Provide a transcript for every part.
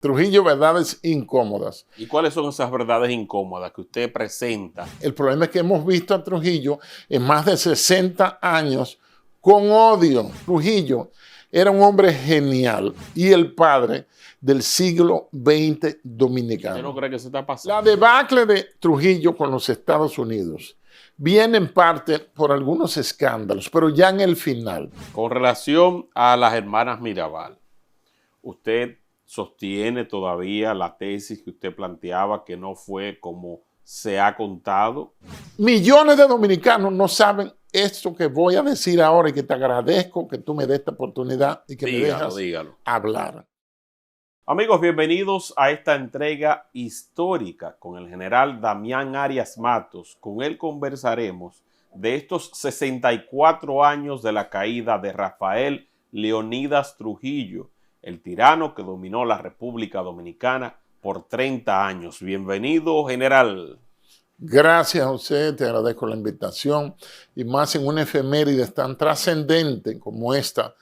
Trujillo, verdades incómodas. ¿Y cuáles son esas verdades incómodas que usted presenta? El problema es que hemos visto a Trujillo en más de 60 años con odio. Trujillo era un hombre genial y el padre del siglo XX dominicano. ¿Usted no cree que se está pasando? La debacle de Trujillo con los Estados Unidos viene en parte por algunos escándalos, pero ya en el final. Con relación a las hermanas Mirabal, ¿usted sostiene todavía la tesis que usted planteaba que no fue como se ha contado? Millones de dominicanos no saben esto que voy a decir ahora y que te agradezco que tú me des esta oportunidad y que me dejas hablar. Amigos, bienvenidos a esta entrega histórica con el general Damián Arias Matos. Con él conversaremos de estos 64 años de la caída de Rafael Leonidas Trujillo, el tirano que dominó la República Dominicana por 30 años. Bienvenido, general. Gracias, José, te agradezco la invitación y más en una efeméride tan trascendente como esta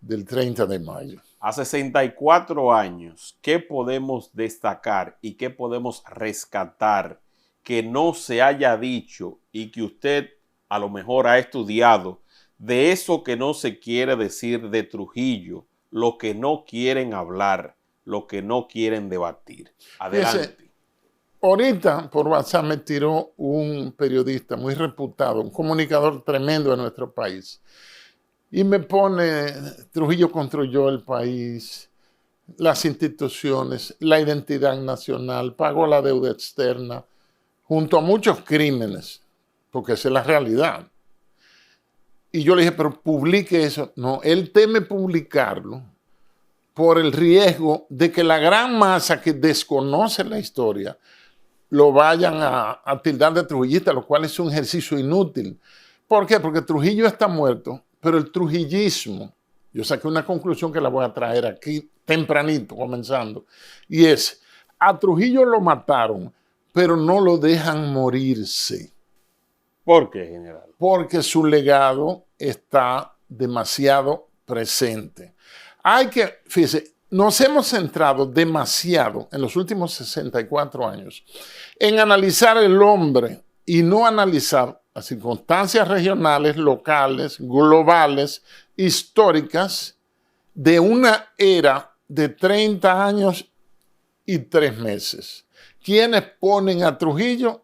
del 30 de mayo. A 64 años, ¿qué podemos destacar y qué podemos rescatar que no se haya dicho y que usted a lo mejor ha estudiado de eso que no se quiere decir de Trujillo, lo que no quieren hablar, lo que no quieren debatir? Adelante. Ahorita por WhatsApp me tiró un periodista muy reputado, un comunicador tremendo de nuestro país. Y me pone, Trujillo construyó el país, las instituciones, la identidad nacional, pagó la deuda externa, junto a muchos crímenes, porque esa es la realidad. Y yo le dije, pero publique eso. No, él teme publicarlo por el riesgo de que la gran masa que desconoce la historia lo vayan a tildar de trujillista, lo cual es un ejercicio inútil. ¿Por qué? Porque Trujillo está muerto, pero el trujillismo, yo saqué una conclusión que la voy a traer aquí tempranito, comenzando, y es, a Trujillo lo mataron, pero no lo dejan morirse. ¿Por qué, general? Porque su legado está demasiado presente. Hay que, fíjese, nos hemos centrado demasiado en los últimos 64 años en analizar el hombre y no analizar las circunstancias regionales, locales, globales, históricas de una era de 30 años y 3 meses. ¿Quiénes ponen a Trujillo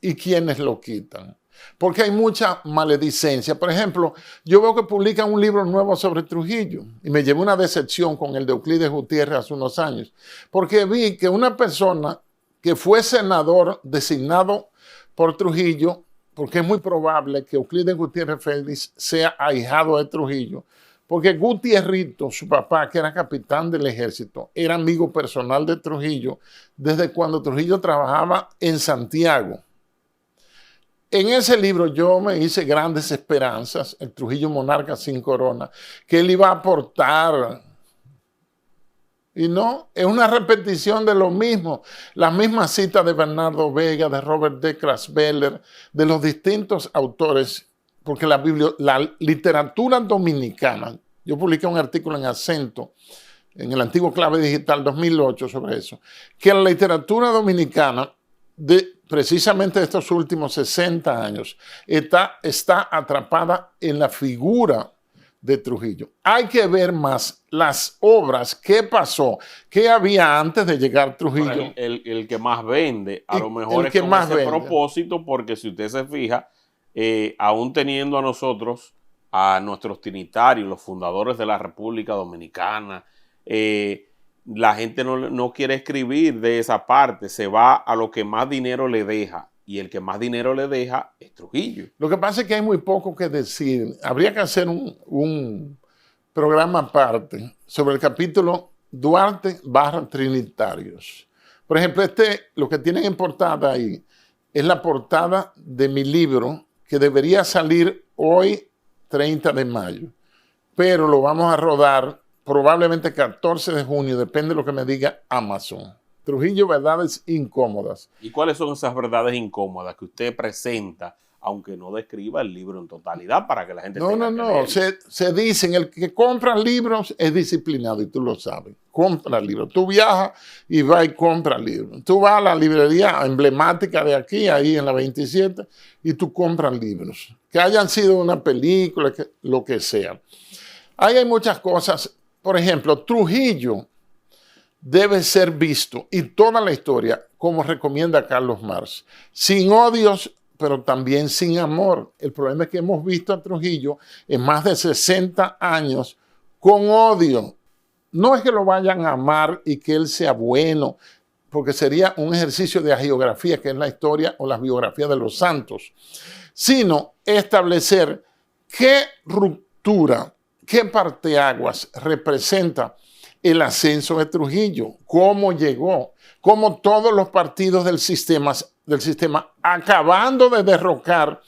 y quiénes lo quitan? Porque hay mucha maledicencia. Por ejemplo, yo veo que publican un libro nuevo sobre Trujillo y me llevé una decepción con el de Euclides Gutiérrez hace unos años, porque vi que una persona que fue senador designado por Trujillo, porque es muy probable que Euclides Gutiérrez Félix sea ahijado de Trujillo, porque Gutierrito, su papá, que era capitán del ejército, era amigo personal de Trujillo desde cuando Trujillo trabajaba en Santiago. En ese libro yo me hice grandes esperanzas, el Trujillo Monarca sin Corona, que él iba a aportar. Y no, es una repetición de lo mismo. Las mismas citas de Bernardo Vega, de Robert D. Krasbeller, de los distintos autores, porque la literatura dominicana, yo publiqué un artículo en Acento, en el antiguo Clave Digital 2008 sobre eso, que la literatura dominicana precisamente de estos últimos 60 años está atrapada en la figura de Trujillo. Hay que ver más las obras, qué pasó, qué había antes de llegar Trujillo. El que más vende, a lo mejor es con ese propósito, porque si usted se fija, aún teniendo a nosotros, a nuestros trinitarios, los fundadores de la República Dominicana, la gente no quiere escribir de esa parte, se va a lo que más dinero le deja, y el que más dinero le deja es Trujillo. Lo que pasa es que hay muy poco que decir. Habría que hacer un programa aparte sobre el capítulo Duarte / Trinitarios. Por ejemplo, lo que tienen en portada ahí es la portada de mi libro que debería salir hoy, 30 de mayo, pero lo vamos a rodar probablemente 14 de junio, depende de lo que me diga Amazon. Trujillo, verdades incómodas. ¿Y cuáles son esas verdades incómodas que usted presenta aunque no describa el libro en totalidad para que la gente No, tenga no, que no. leerlo. Se dicen, el que compra libros es disciplinado y tú lo sabes. Compra libros. Tú viajas y vas y compras libros. Tú vas a la librería emblemática de aquí, ahí en la 27, y tú compras libros. Que hayan sido una película, lo que sea. Ahí hay muchas cosas. Por ejemplo, Trujillo debe ser visto, y toda la historia, como recomienda Carlos Marx, sin odios, pero también sin amor. El problema es que hemos visto a Trujillo en más de 60 años con odio. No es que lo vayan a amar y que él sea bueno, porque sería un ejercicio de hagiografía, que es la historia o la biografía de los santos, sino establecer qué ruptura, qué parteaguas representa el ascenso de Trujillo, cómo llegó, cómo todos los partidos del sistema, acabando de derrocar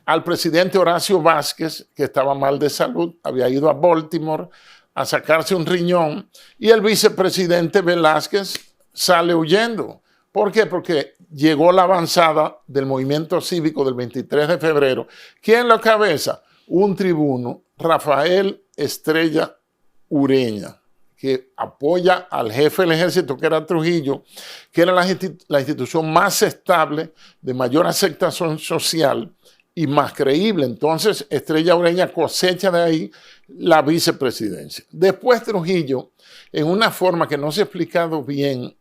al presidente Horacio Vázquez, que estaba mal de salud, había ido a Baltimore a sacarse un riñón, y el vicepresidente Velázquez sale huyendo. ¿Por qué? Porque llegó la avanzada del movimiento cívico del 23 de febrero. ¿Quién lo cabeza? Un tribuno, Rafael Estrella Ureña, que apoya al jefe del ejército, que era Trujillo, que era la institución más estable, de mayor aceptación social y más creíble. Entonces, Estrella Ureña cosecha de ahí la vicepresidencia. Después Trujillo, en una forma que no se ha explicado bien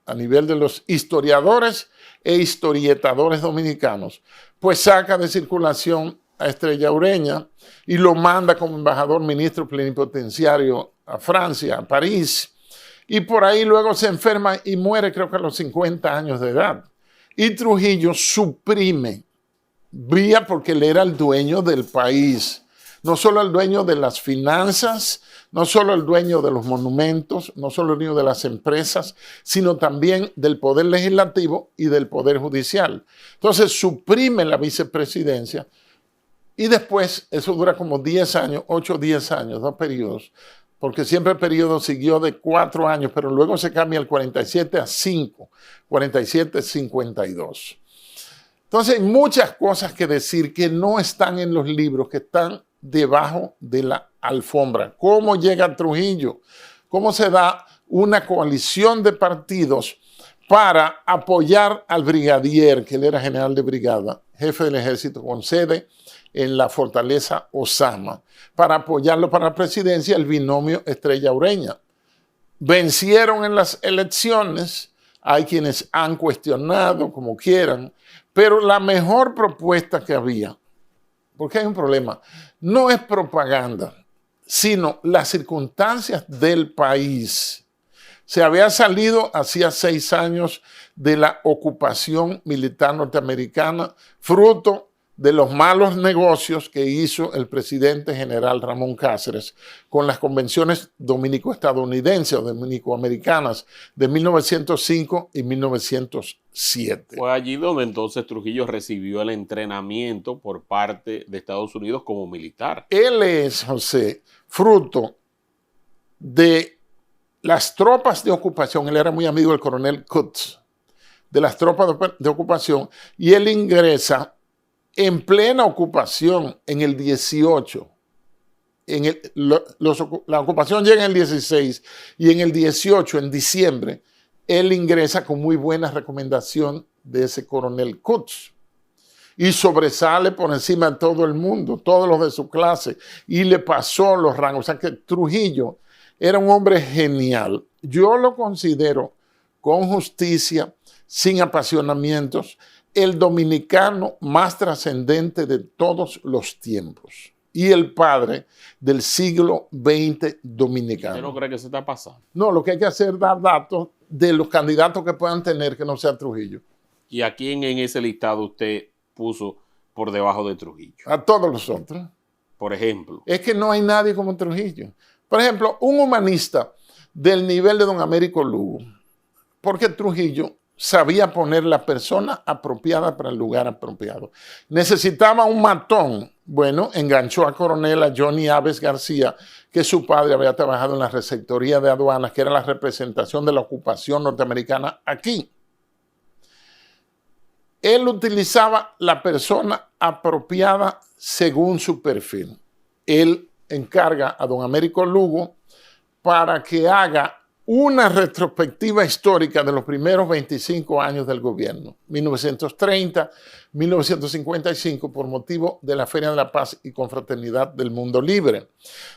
a nivel de los historiadores e historietadores dominicanos, pues saca de circulación a Estrella Ureña y lo manda como embajador ministro plenipotenciario a Francia, a París, y por ahí luego se enferma y muere, creo que a los 50 años de edad. Y Trujillo suprime, vía porque él era el dueño del país, no solo el dueño de las finanzas, no solo el dueño de los monumentos, no solo el dueño de las empresas, sino también del poder legislativo y del poder judicial. Entonces suprime la vicepresidencia y después, eso dura como 10 años, 8 o 10 años, 2 periodos, porque siempre el periodo siguió de 4 años, pero luego se cambia el 47 a 5, 47-52. Entonces hay muchas cosas que decir que no están en los libros, que están debajo de la alfombra. ¿Cómo llega Trujillo? ¿Cómo se da una coalición de partidos para apoyar al brigadier, que él era general de brigada, jefe del ejército con sede en la fortaleza Osama, para apoyarlo para la presidencia, el binomio Estrella Ureña? Vencieron en las elecciones, hay quienes han cuestionado como quieran, pero la mejor propuesta que había, porque hay un problema, no es propaganda, sino las circunstancias del país. Se había salido hacía 6 años de la ocupación militar norteamericana, fruto de los malos negocios que hizo el presidente general Ramón Cáceres con las convenciones dominico-estadounidenses o dominico-americanas de 1905 y 1907. Fue allí donde entonces Trujillo recibió el entrenamiento por parte de Estados Unidos como militar. Él es, José, fruto de las tropas de ocupación. Él era muy amigo del coronel Cutts, de las tropas de ocupación, y él ingresa en plena ocupación en el 18. La ocupación llega en el 16 y en el 18, en diciembre, él ingresa con muy buena recomendación de ese coronel Cutts y sobresale por encima de todo el mundo, todos los de su clase, y le pasó los rangos. O sea que Trujillo era un hombre genial. Yo lo considero con justicia, sin apasionamientos, el dominicano más trascendente de todos los tiempos y el padre del siglo XX dominicano. ¿Usted no cree que se está pasando? No, lo que hay que hacer es dar datos de los candidatos que puedan tener que no sea Trujillo. ¿Y a quién en ese listado usted puso por debajo de Trujillo? A todos los otros. Por ejemplo. Es que no hay nadie como Trujillo. Por ejemplo, un humanista del nivel de don Américo Lugo, porque Trujillo sabía poner la persona apropiada para el lugar apropiado. Necesitaba un matón. Bueno, enganchó a coronel a Johnny Aves García, que su padre había trabajado en la receptoría de aduanas, que era la representación de la ocupación norteamericana aquí. él utilizaba la persona apropiada según su perfil. Él encarga a don Américo Lugo para que haga una retrospectiva histórica de los primeros 25 años del gobierno, 1930-1955, por motivo de la Feria de la Paz y Confraternidad del Mundo Libre.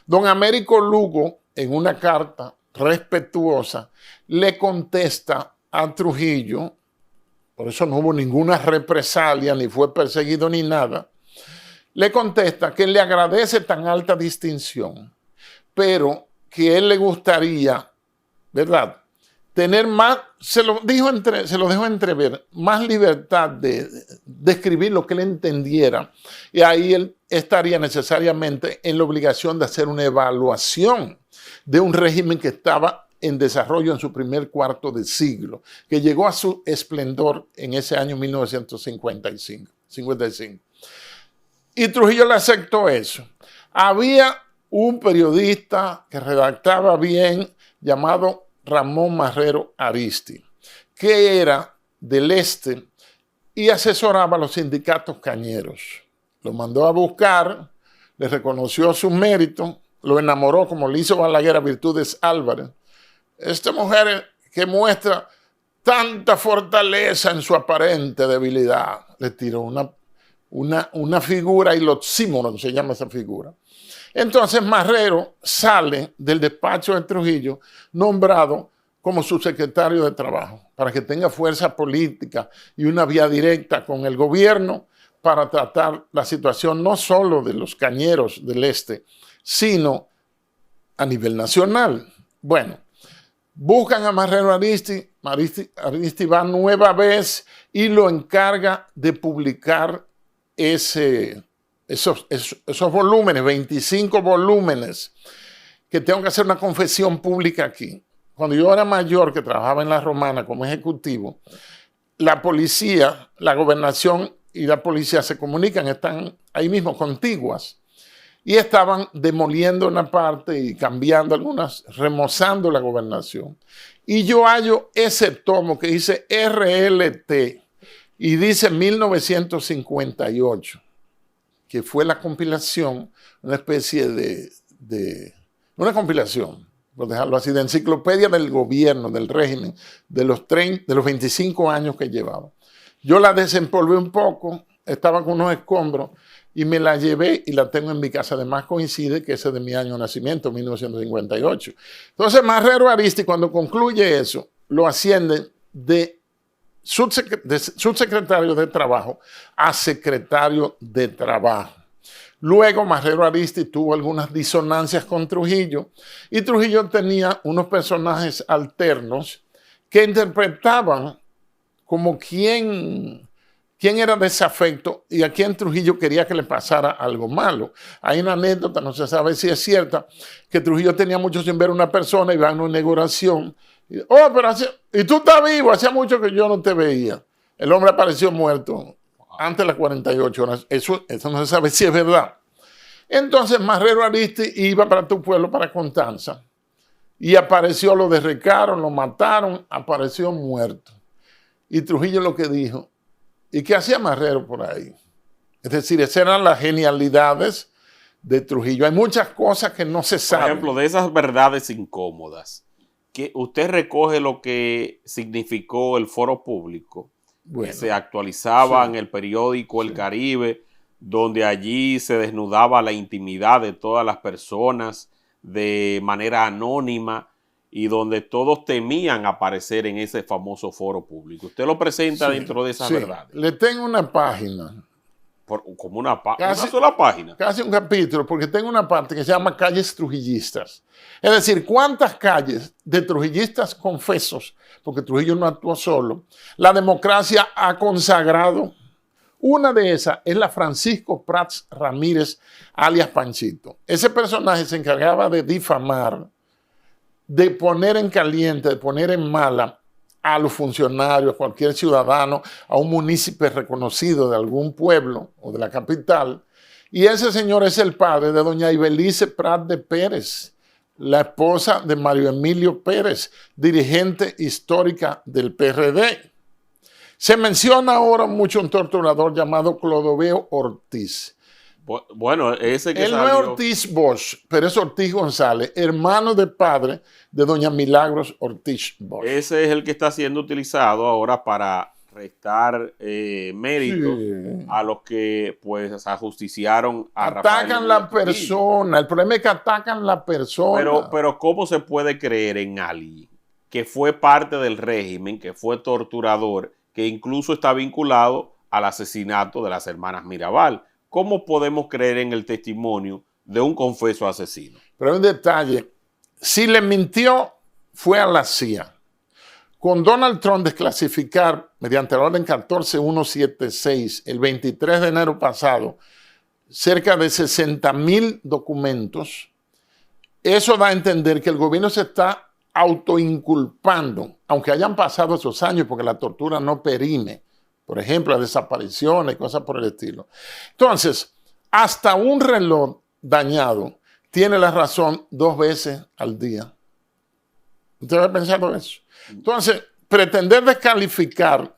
Don Américo Lugo, en una carta respetuosa, le contesta a Trujillo, por eso no hubo ninguna represalia, ni fue perseguido ni nada, le contesta que le agradece tan alta distinción, pero que él le gustaría, ¿verdad?, tener más, se lo dejó entrever, más libertad de escribir lo que él entendiera, y ahí él estaría necesariamente en la obligación de hacer una evaluación de un régimen que estaba en desarrollo en su primer cuarto de siglo, que llegó a su esplendor en ese año 1955. Y Trujillo le aceptó eso. Había un periodista que redactaba bien llamado Ramón Marrero Aristi, que era del este y asesoraba a los sindicatos cañeros. Lo mandó a buscar, le reconoció su mérito, lo enamoró como le hizo Balaguer a Virtudes Álvarez. Esta mujer que muestra tanta fortaleza en su aparente debilidad, le tiró una figura, y oxímoron se llama esa figura. Entonces Marrero sale del despacho de Trujillo nombrado como subsecretario de Trabajo, para que tenga fuerza política y una vía directa con el gobierno para tratar la situación no solo de los cañeros del este, sino a nivel nacional. Bueno, buscan a Marrero Aristi, Aristi va nueva vez y lo encarga de publicar esos volúmenes, 25 volúmenes, que tengo que hacer una confesión pública aquí. Cuando yo era mayor, que trabajaba en La Romana como ejecutivo, la policía, la gobernación y la policía se comunican, están ahí mismo contiguas, y estaban demoliendo una parte y cambiando algunas, remozando la gobernación. Y yo hallo ese tomo que dice RLT y dice 1958, que fue la compilación, una especie una compilación, por dejarlo así, de enciclopedia del gobierno, del régimen, de los 25 años que llevaba. Yo la desempolvé un poco, estaba con unos escombros, y me la llevé y la tengo en mi casa. Además coincide que ese es de mi año de nacimiento, 1958. Entonces Marrero Aristi, cuando concluye eso, lo asciende de subsecretario de Trabajo a secretario de Trabajo. Luego Marrero Aristi tuvo algunas disonancias con Trujillo, y Trujillo tenía unos personajes alternos que interpretaban como quién era desafecto y a quién Trujillo quería que le pasara algo malo. Hay una anécdota, no se sabe si es cierta, que Trujillo tenía mucho sin ver a una persona y va a una inauguración. Y tú estás vivo, hacía mucho que yo no te veía. El hombre apareció muerto antes de las 48 horas. Eso no se sabe si es verdad. Entonces Marrero Aristi iba para tu pueblo, para Constanza, y apareció, lo derricaron, lo mataron, apareció muerto. Y Trujillo lo que dijo, ¿y qué hacía Marrero por ahí? Es decir, esas eran las genialidades de Trujillo. Hay muchas cosas que no se saben. Por ejemplo, de esas verdades incómodas, que usted recoge lo que significó el foro público, que se actualizaba en el periódico El Caribe, donde allí se desnudaba la intimidad de todas las personas de manera anónima y donde todos temían aparecer en ese famoso foro público. Usted lo presenta dentro de esas verdades. Le tengo una página. Como una sola página. Casi un capítulo, porque tengo una parte que se llama Calles Trujillistas. Es decir, ¿cuántas calles de trujillistas confesos, porque Trujillo no actuó solo, la democracia ha consagrado? Una de esas es la Francisco Prats Ramírez, alias Panchito. Ese personaje se encargaba de difamar, de poner en caliente, de poner en mala a los funcionarios, a cualquier ciudadano, a un munícipe reconocido de algún pueblo o de la capital. Y ese señor es el padre de doña Ibelice Prat de Pérez, la esposa de Mario Emilio Pérez, dirigente histórica del PRD. Se menciona ahora mucho un torturador llamado Clodoveo Ortiz. Bueno, ese que él no es Ortiz Bosch, pero es Ortiz González, hermano de padre de doña Milagros Ortiz Bosch. Ese es el que está siendo utilizado ahora para restar méritos a los que pues ajusticiaron a atacan la persona. El problema es que atacan la persona. Pero ¿cómo se puede creer en alguien que fue parte del régimen, que fue torturador, que incluso está vinculado al asesinato de las hermanas Mirabal? ¿Cómo podemos creer en el testimonio de un confeso asesino? Pero hay un detalle. Si le mintió, fue a la CIA. Con Donald Trump desclasificar mediante la orden 14176 el 23 de enero pasado cerca de 60,000 documentos, eso da a entender que el gobierno se está autoinculpando, aunque hayan pasado esos años, porque la tortura no perime. Por ejemplo, las desapariciones, cosas por el estilo. Entonces, hasta un reloj dañado tiene la razón 2 veces al día. ¿Usted ha pensado eso? Entonces, pretender descalificar,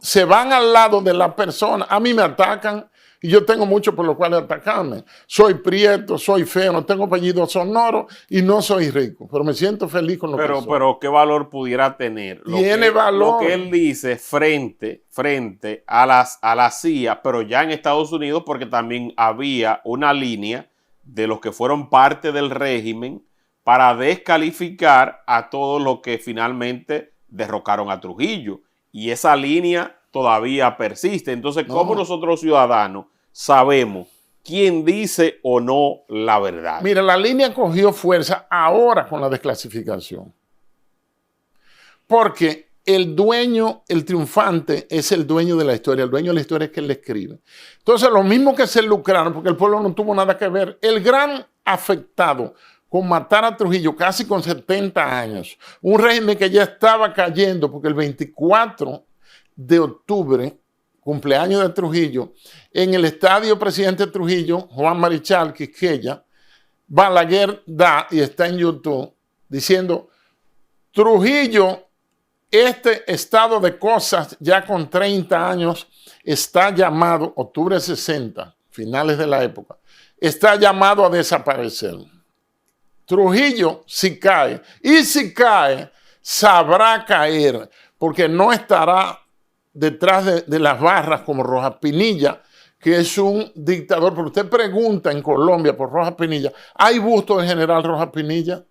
se van al lado de la persona. A mí me atacan y yo tengo mucho por lo cual atacarme. Soy prieto, soy feo, no tengo apellido sonoro y no soy rico, pero me siento feliz con lo que soy. Pero ¿qué valor pudiera tener? Tiene valor. Lo que él dice frente a la CIA, pero ya en Estados Unidos, porque también había una línea de los que fueron parte del régimen para descalificar a todos los que finalmente derrocaron a Trujillo. Y esa línea todavía persiste. Entonces, ¿cómo nosotros los ciudadanos sabemos quién dice o no la verdad? Mira, la línea cogió fuerza ahora con la desclasificación. Porque el dueño, el triunfante, es el dueño de la historia. El dueño de la historia es que él le escribe. Entonces, lo mismo que se lucraron, porque el pueblo no tuvo nada que ver. El gran afectado con matar a Trujillo casi con 70 años, un régimen que ya estaba cayendo, porque el 24 de octubre, cumpleaños de Trujillo, en el estadio Presidente Trujillo, Juan Marichal Quisqueya, Balaguer da, y está en YouTube, diciendo, Trujillo, este estado de cosas ya con 30 años, está llamado, octubre 60, finales de la época, está llamado a desaparecer. Trujillo, si cae, y si cae, sabrá caer, porque no estará detrás de las barras como Rojas Pinilla, que es un dictador. Pero usted pregunta en Colombia por Rojas Pinilla, ¿hay busto del general Rojas Pinilla?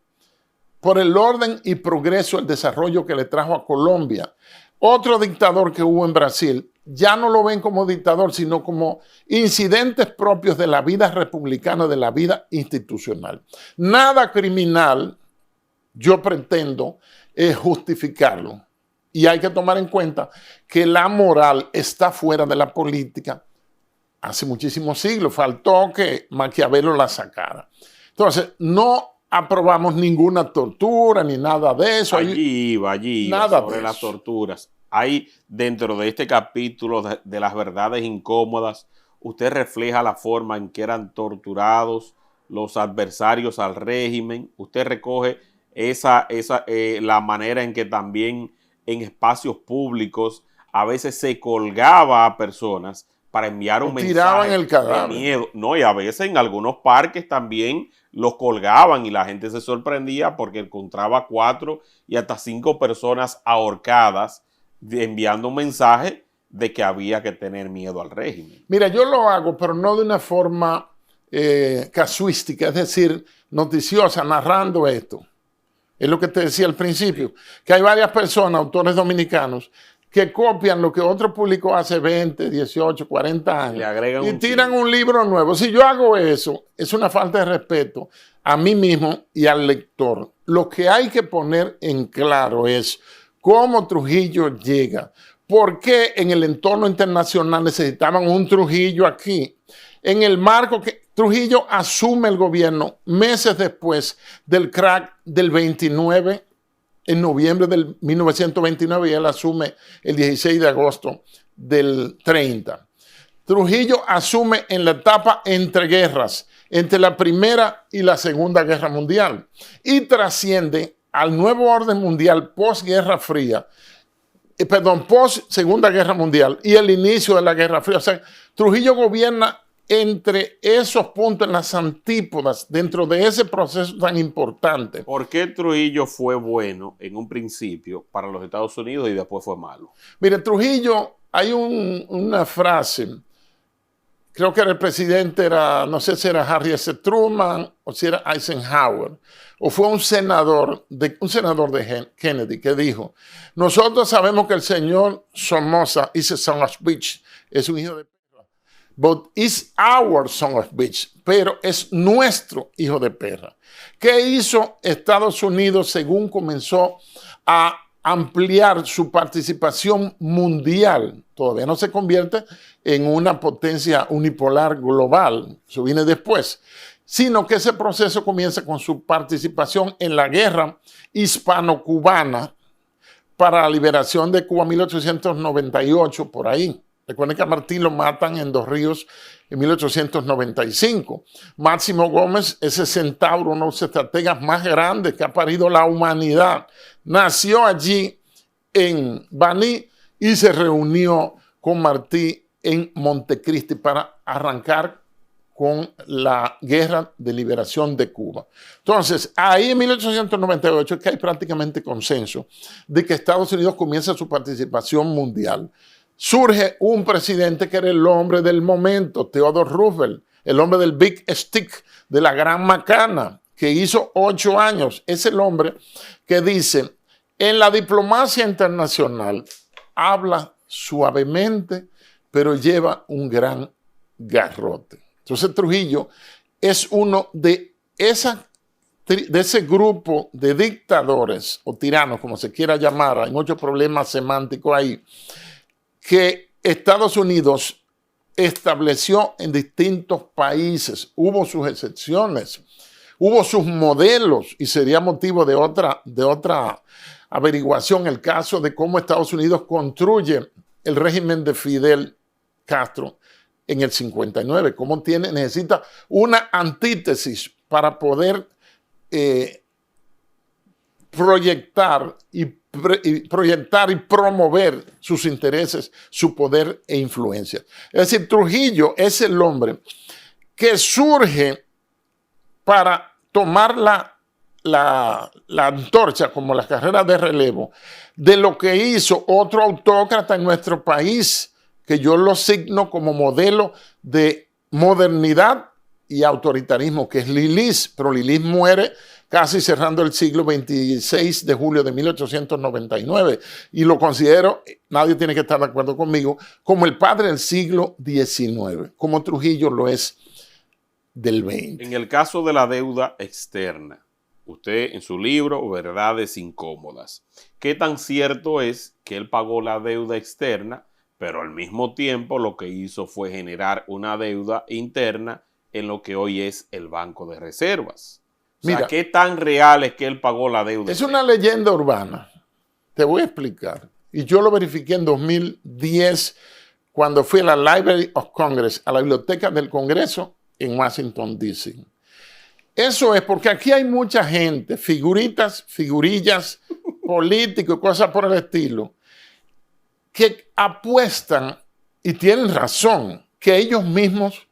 Por el orden y progreso, el desarrollo que le trajo a Colombia. Otro dictador que hubo en Brasil, ya no lo ven como dictador, sino como incidentes propios de la vida republicana, de la vida institucional. Nada criminal, yo pretendo, justificarlo. Y hay que tomar en cuenta que la moral está fuera de la política hace muchísimos siglos. Faltó que Maquiavelo la sacara. Entonces, no aprobamos ninguna tortura ni nada de eso. Allí iba sobre las torturas. Hay dentro de este capítulo de las verdades incómodas, usted refleja la forma en que eran torturados los adversarios al régimen. Usted recoge la manera en que también en espacios públicos a veces se colgaba a personas para enviar un mensaje de miedo. No, y a veces en algunos parques también los colgaban y la gente se sorprendía porque encontraba 4 y hasta 5 personas ahorcadas enviando un mensaje de que había que tener miedo al régimen. Mira, yo lo hago, pero no de una forma casuística, es decir, noticiosa, narrando esto. Es lo que te decía al principio, que hay varias personas, autores dominicanos, que copian lo que otro público hace 20, 18, 40 años Le agregan y tiran un libro nuevo. Si yo hago eso, es una falta de respeto a mí mismo y al lector. Lo que hay que poner en claro es cómo Trujillo llega, por qué en el entorno internacional necesitaban un Trujillo aquí, en el marco que Trujillo asume el gobierno meses después del crack del 29, en noviembre del 1929, y él asume el 16 de agosto del 30. Trujillo asume en la etapa entre guerras, entre la Primera y la Segunda Guerra Mundial, y trasciende al nuevo orden mundial posguerra fría, post Segunda Guerra Mundial y el inicio de la Guerra Fría. O sea, Trujillo gobierna entre esos puntos, en las antípodas, dentro de ese proceso tan importante. ¿Por qué Trujillo fue bueno en un principio para los Estados Unidos y después fue malo? Mire, Trujillo, hay una frase, creo que el presidente era, no sé si era Harry S. Truman o si era Eisenhower, o fue un senador de Kennedy que dijo, nosotros sabemos que el señor Somoza is a son of bitch, es un hijo de perra, but it's our son of bitch, pero es nuestro hijo de perra. ¿Qué hizo Estados Unidos según comenzó a ampliar su participación mundial? Todavía no se convierte en una potencia unipolar global, eso viene después, sino que ese proceso comienza con su participación en la guerra hispano-cubana para la liberación de Cuba en 1898, por ahí. Recuerden que a Martí lo matan en Dos Ríos en 1895. Máximo Gómez, ese centauro, uno de los estrategas más grandes que ha parido la humanidad, nació allí en Baní y se reunió con Martí en Montecristi para arrancar con la guerra de liberación de Cuba. Entonces, ahí en 1898 es que hay prácticamente consenso de que Estados Unidos comienza su participación mundial. Surge un presidente que era el hombre del momento, Theodore Roosevelt, el hombre del Big Stick, de la gran macana, que hizo 8 años. Es el hombre que dice, en la diplomacia internacional habla suavemente, pero lleva un gran garrote. Entonces Trujillo es uno de ese grupo de dictadores o tiranos, como se quiera llamar, hay muchos problemas semánticos ahí, que Estados Unidos estableció en distintos países. Hubo sus excepciones, hubo sus modelos y sería motivo de otra averiguación el caso de cómo Estados Unidos construye el régimen de Fidel Castro en el 59, cómo necesita una antítesis para poder proyectar y promover sus intereses, su poder e influencia. Es decir, Trujillo es el hombre que surge para tomar la antorcha, como la carrera de relevo, de lo que hizo otro autócrata en nuestro país, que yo lo signo como modelo de modernidad y autoritarismo, que es Lilis, pero Lilis muere casi cerrando el siglo 26 de julio de 1899, y lo considero, nadie tiene que estar de acuerdo conmigo, como el padre del siglo XIX, como Trujillo lo es del 20. En el caso de la deuda externa, usted en su libro, Verdades Incómodas, ¿qué tan cierto es que él pagó la deuda externa, pero al mismo tiempo lo que hizo fue generar una deuda interna en lo que hoy es el Banco de Reservas? O sea, ¿qué tan real es que él pagó la deuda? Es una leyenda urbana. Te voy a explicar. Y yo lo verifiqué en 2010 cuando fui a la Library of Congress, a la Biblioteca del Congreso en Washington, D.C. Eso es porque aquí hay mucha gente, figurillas, políticos y cosas por el estilo, que apuestan y tienen razón que ellos mismos,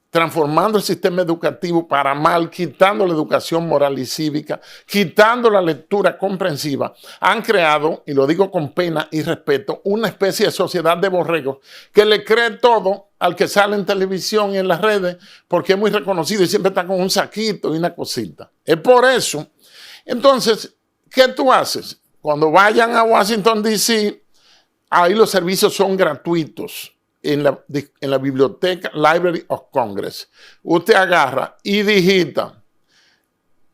transformando el sistema educativo para mal, quitando la educación moral y cívica, quitando la lectura comprensiva, han creado, y lo digo con pena y respeto, una especie de sociedad de borregos que le cree todo al que sale en televisión y en las redes porque es muy reconocido y siempre está con un saquito y una cosita. Es por eso. Entonces, ¿qué tú haces? Cuando vayan a Washington, D.C., ahí los servicios son gratuitos. En la biblioteca Library of Congress. Usted agarra y digita.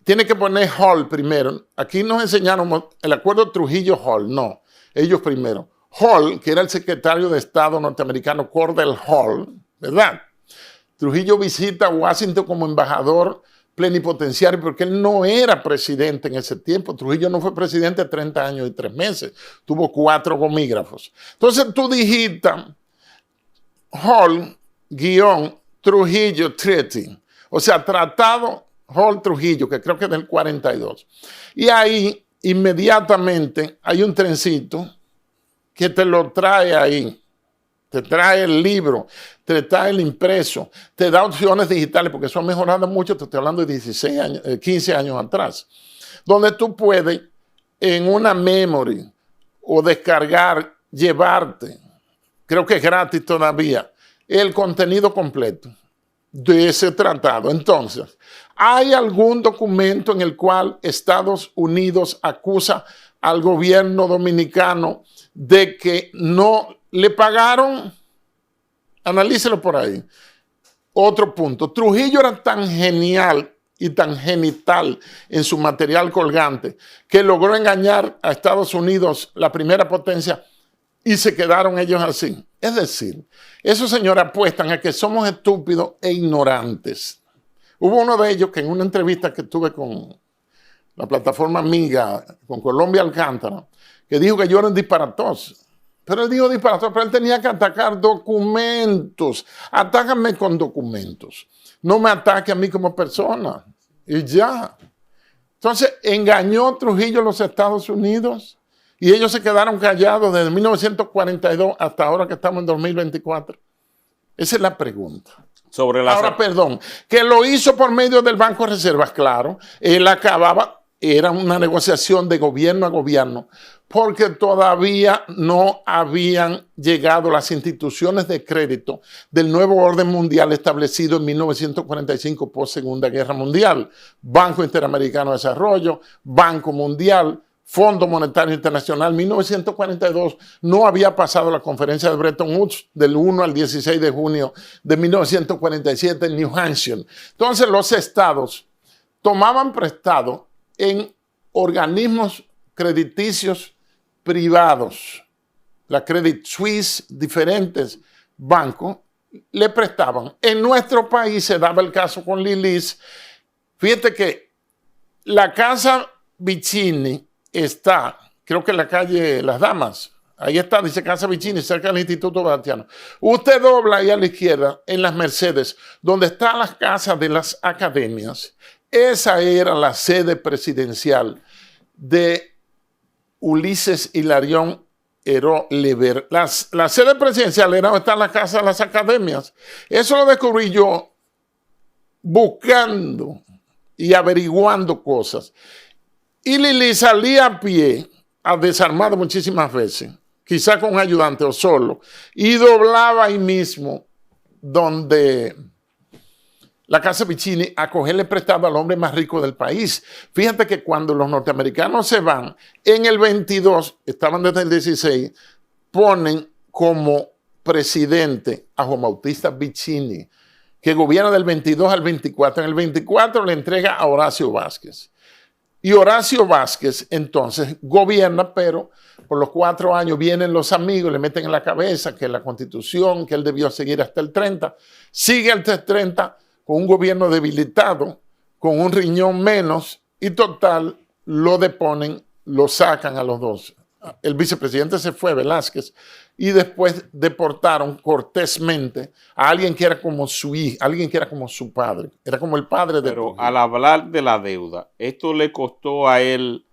Tiene que poner Hall primero. Aquí nos enseñaron el acuerdo Trujillo-Hall. No, ellos primero. Hall, que era el secretario de Estado norteamericano, Cordell Hall, ¿verdad? Trujillo visita Washington como embajador plenipotenciario porque él no era presidente en ese tiempo. Trujillo no fue presidente 30 años y 3 meses. Tuvo 4 gomígrafos. Entonces tú digitas Hall, Trujillo Treaty, o sea, tratado Hall-Trujillo, que creo que es del 42. Y ahí inmediatamente hay un trencito que te lo trae ahí. Te trae el libro, te trae el impreso, te da opciones digitales, porque eso ha mejorado mucho, te estoy hablando de 16 años, 15 años atrás, donde tú puedes en una memory o descargar, llevarte, creo que es gratis todavía, el contenido completo de ese tratado. Entonces, ¿hay algún documento en el cual Estados Unidos acusa al gobierno dominicano de que no le pagaron? Analícelo por ahí. Otro punto. Trujillo era tan genial y tan genital en su material colgante que logró engañar a Estados Unidos, la primera potencia, y se quedaron ellos así. Es decir, esos señores apuestan a que somos estúpidos e ignorantes. Hubo uno de ellos que en una entrevista que tuve con la plataforma amiga, con Colombia Alcántara, que dijo que yo era un disparatoso. Pero él dijo disparatoso, pero él tenía que atacar documentos. Atácame con documentos. No me ataque a mí como persona. Y ya. Entonces, engañó Trujillo a los Estados Unidos y ellos se quedaron callados desde 1942 hasta ahora que estamos en 2024. Esa es la pregunta. Ahora, perdón, que lo hizo por medio del Banco de Reservas, claro. Él acababa, era una negociación de gobierno a gobierno, porque todavía no habían llegado las instituciones de crédito del nuevo orden mundial establecido en 1945 post Segunda Guerra Mundial. Banco Interamericano de Desarrollo, Banco Mundial, Fondo Monetario Internacional. 1942 no había pasado la conferencia de Bretton Woods del 1 al 16 de junio de 1947 en New Hampshire. Entonces los estados tomaban prestado en organismos crediticios privados, la Credit Suisse, diferentes bancos, le prestaban. En nuestro país se daba el caso con Lilis. Fíjate que la casa Vicini está, creo que en la calle Las Damas, ahí está, dice Casa Vicini, cerca del Instituto Batiano. Usted dobla ahí a la izquierda, en las Mercedes, donde están las casas de las academias. Esa era la sede presidencial de Ulises Hilarión Heró Lever. La sede presidencial era donde están las casas de las academias. Eso lo descubrí yo buscando y averiguando cosas. Y Lili salía a pie, a desarmado muchísimas veces, quizá con un ayudante o solo, y doblaba ahí mismo donde la Casa Vicini a cogerle prestado al hombre más rico del país. Fíjate que cuando los norteamericanos se van, en el 22, estaban desde el 16, ponen como presidente a Juan Bautista Vicini, que gobierna del 22 al 24. En el 24 le entrega a Horacio Vázquez. Y Horacio Vázquez entonces gobierna, pero por los 4 años vienen los amigos, le meten en la cabeza que la Constitución, que él debió seguir hasta el 30, sigue hasta el 30, con un gobierno debilitado, con un riñón menos, y total, lo deponen, lo sacan a los dos. El vicepresidente se fue, Velázquez, y después deportaron cortésmente a alguien que era como su hijo, alguien que era como su padre, era como el padre de Pero al hablar de la deuda, ¿esto le costó a él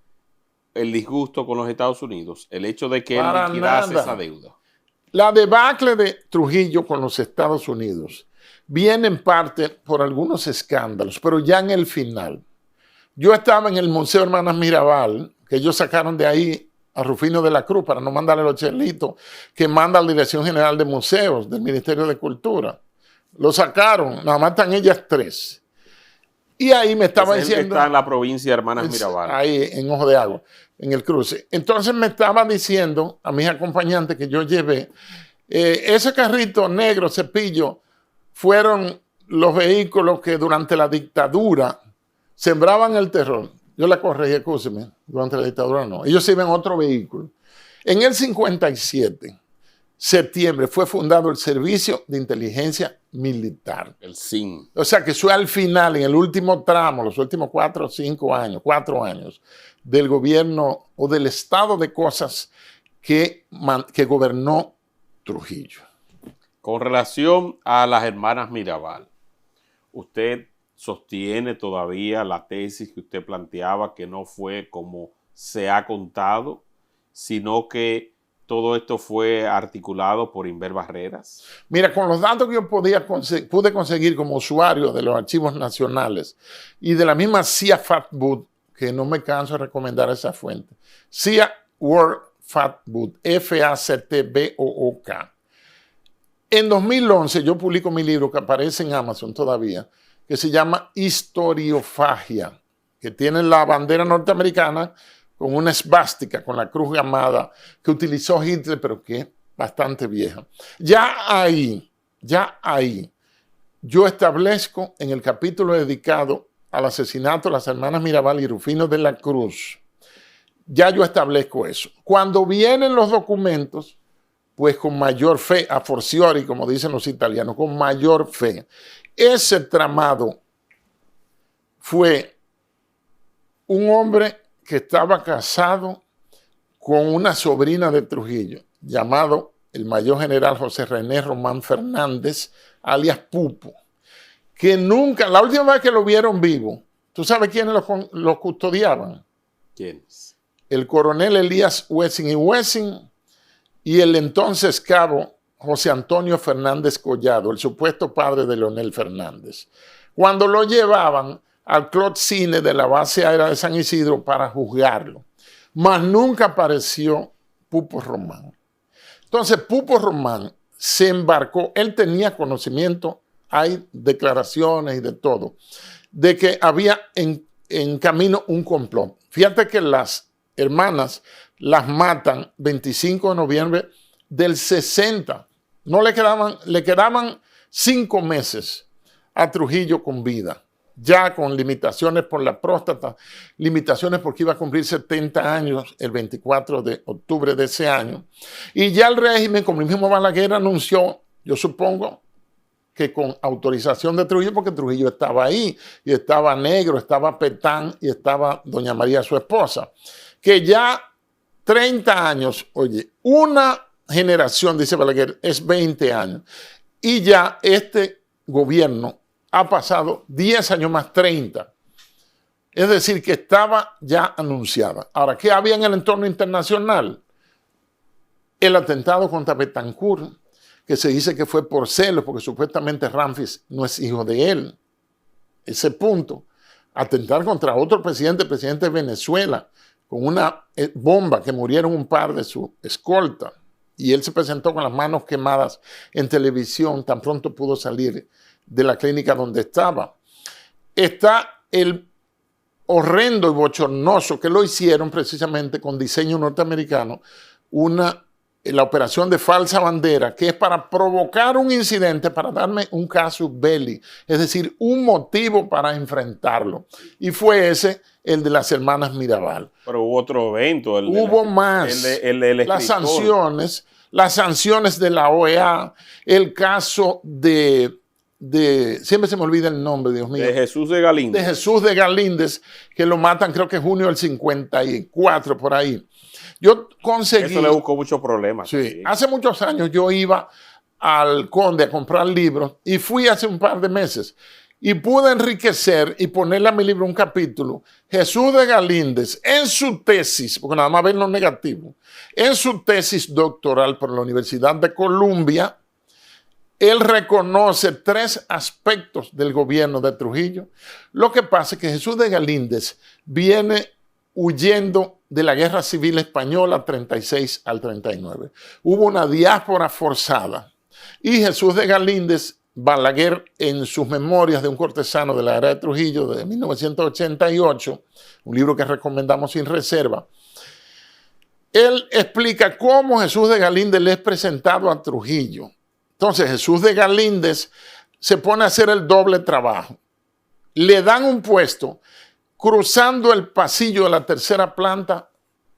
el disgusto con los Estados Unidos? El hecho de que él liquidase esa deuda. La debacle de Trujillo con los Estados Unidos viene en parte por algunos escándalos, pero ya en el final. Yo estaba en el Museo Hermanas Mirabal, que ellos sacaron de ahí a Rufino de la Cruz para no mandarle los chelitos que manda a la Dirección General de Museos del Ministerio de Cultura. Lo sacaron, nada más están ellas 3. Y ahí me estaba diciendo... Está en la provincia de Hermanas Mirabal. Ahí, en Ojo de Agua, en el cruce. Entonces me estaba diciendo a mis acompañantes que yo llevé, ese carrito negro, Cepillo, fueron los vehículos que durante la dictadura sembraban el terror. Yo la corregí, escúcheme, durante la dictadura no. Ellos se iban en otro vehículo. En el 57, septiembre, fue fundado el Servicio de Inteligencia Militar. El SIN. O sea que fue al final, en el último tramo, los últimos 4 o 5 años, 4 años, del gobierno o del estado de cosas que gobernó Trujillo. Con relación a las Hermanas Mirabal, ¿usted sostiene todavía la tesis que usted planteaba, que no fue como se ha contado, sino que todo esto fue articulado por Inver Barreras? Mira, con los datos que yo pude conseguir como usuario de los archivos nacionales y de la misma CIA FATBOOK, que no me canso de recomendar esa fuente, CIA World FATBOOK, FACTBOOK. En 2011 yo publico mi libro que aparece en Amazon todavía, que se llama Historiofagia, que tiene la bandera norteamericana con una esvástica, con la cruz gamada que utilizó Hitler, pero que es bastante vieja. Ya ahí, yo establezco en el capítulo dedicado al asesinato de las hermanas Mirabal y Rufino de la Cruz, ya yo establezco eso. Cuando vienen los documentos, pues con mayor fe, a fortiori, como dicen los italianos, con mayor fe. Ese tramado fue un hombre que estaba casado con una sobrina de Trujillo, llamado el mayor general José René Román Fernández, alias Pupo, que nunca, la última vez que lo vieron vivo, ¿tú sabes quiénes lo custodiaban? ¿Quiénes? El coronel Elías Wessing y Wessing y el entonces cabo José Antonio Fernández Collado, el supuesto padre de Leonel Fernández. Cuando lo llevaban al Clot Cine de la base aérea de San Isidro para juzgarlo, mas nunca apareció Pupo Román. Entonces Pupo Román se embarcó, él tenía conocimiento, hay declaraciones y de todo, de que había en camino un complot. Fíjate que las hermanas las matan 25 de noviembre del 60. No le quedaban 5 meses a Trujillo con vida, ya con limitaciones por la próstata, limitaciones porque iba a cumplir 70 años el 24 de octubre de ese año. Y ya el régimen, como el mismo Balaguer anunció, yo supongo que con autorización de Trujillo, porque Trujillo estaba ahí, y estaba Negro, estaba Petán, y estaba doña María, su esposa, que ya 30 años, oye, una generación, dice Balaguer, es 20 años, y ya este gobierno ha pasado 10 años más 30. Es decir, que estaba ya anunciada. Ahora, ¿qué había en el entorno internacional? El atentado contra Betancourt, que se dice que fue por celos, porque supuestamente Ramfis no es hijo de él. Ese punto. Atentar contra otro presidente, el presidente de Venezuela, con una bomba que murieron un par de su escolta. Y él se presentó con las manos quemadas en televisión, tan pronto pudo salir de la clínica donde estaba. Está el horrendo y bochornoso que lo hicieron precisamente con diseño norteamericano, la operación de falsa bandera, que es para provocar un incidente, para darme un casus belli, es decir, un motivo para enfrentarlo. Y fue ese, el de las hermanas Mirabal. Pero hubo otro evento. Hubo más. Las sanciones de la OEA, el caso de siempre se me olvida el nombre, Dios mío. De Jesús de Galíndez. De Jesús de Galíndez, que lo matan creo que en junio del 54, por ahí. Yo conseguí... Eso le buscó muchos problemas. Sí. Hace muchos años yo iba al Conde a comprar libros y fui hace un par de meses y pude enriquecer y ponerle a mi libro un capítulo. Jesús de Galíndez, en su tesis, porque nada más ven lo negativo, en su tesis doctoral por la Universidad de Columbia, él reconoce 3 aspectos del gobierno de Trujillo. Lo que pasa es que Jesús de Galíndez viene huyendo de la Guerra Civil Española 36 al 39. Hubo una diáspora forzada y Jesús de Galíndez, Balaguer, en sus memorias de un cortesano de la era de Trujillo de 1988, un libro que recomendamos sin reserva, él explica cómo Jesús de Galíndez le es presentado a Trujillo. Entonces Jesús de Galíndez se pone a hacer el doble trabajo. Le dan un puesto cruzando el pasillo de la tercera planta,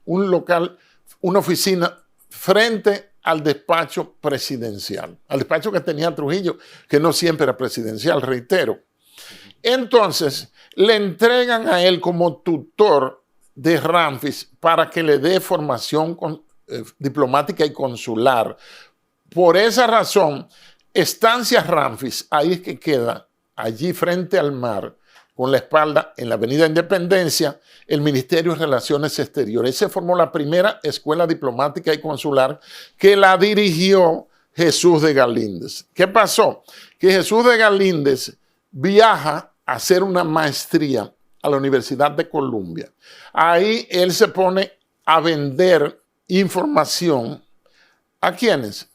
un local, una oficina frente al despacho presidencial, al despacho que tenía Trujillo, que no siempre era presidencial, reitero. Entonces le entregan a él como tutor de Ramfis para que le dé formación diplomática y consular. Por esa razón, Estancia Ramfis, ahí es que queda, allí frente al mar, con la espalda en la Avenida Independencia, el Ministerio de Relaciones Exteriores. Se formó la primera escuela diplomática y consular que la dirigió Jesús de Galíndez. ¿Qué pasó? Que Jesús de Galíndez viaja a hacer una maestría a la Universidad de Columbia. Ahí él se pone a vender información. ¿A quiénes?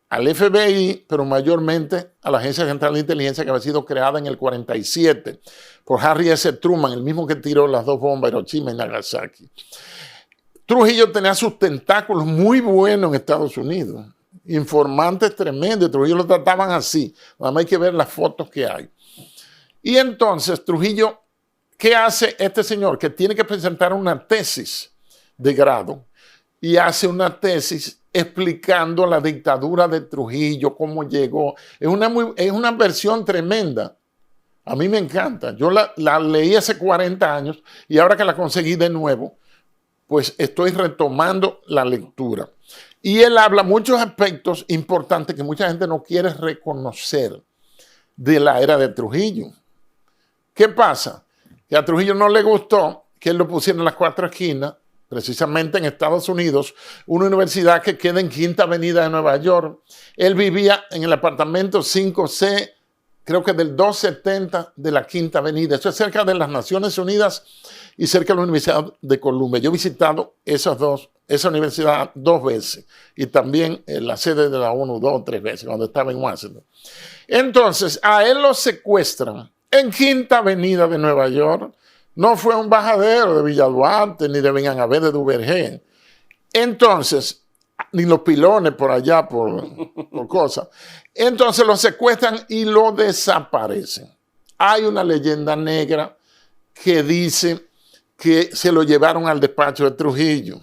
Al FBI, pero mayormente a la Agencia Central de Inteligencia, que había sido creada en el 47 por Harry S. Truman, el mismo que tiró las 2 bombas, Hiroshima y Nagasaki. Trujillo tenía sus tentáculos muy buenos en Estados Unidos, informantes tremendos. Trujillo lo trataban así, nada más hay que ver las fotos que hay. Y entonces Trujillo, ¿qué hace este señor? Que tiene que presentar una tesis de grado y hace una tesis explicando la dictadura de Trujillo, cómo llegó. Es una versión tremenda. A mí me encanta. Yo la leí hace 40 años y ahora que la conseguí de nuevo, pues estoy retomando la lectura. Y él habla muchos aspectos importantes que mucha gente no quiere reconocer de la era de Trujillo. ¿Qué pasa? Que a Trujillo no le gustó que él lo pusiera en las 4 esquinas, precisamente en Estados Unidos, una universidad que queda en Quinta Avenida de Nueva York. Él vivía en el apartamento 5C, creo que del 270 de la Quinta Avenida. Eso es cerca de las Naciones Unidas y cerca de la Universidad de Columbia. Yo he visitado esa universidad 2 veces y también la sede de la ONU 2 o 3 veces cuando estaba en Washington. Entonces, a él lo secuestran en Quinta Avenida de Nueva York. No fue un bajadero de Villa Duarte, ni de Benanabé de Duvergé. Entonces, ni los pilones por allá, por cosas. Entonces lo secuestran y lo desaparecen. Hay una leyenda negra que dice que se lo llevaron al despacho de Trujillo.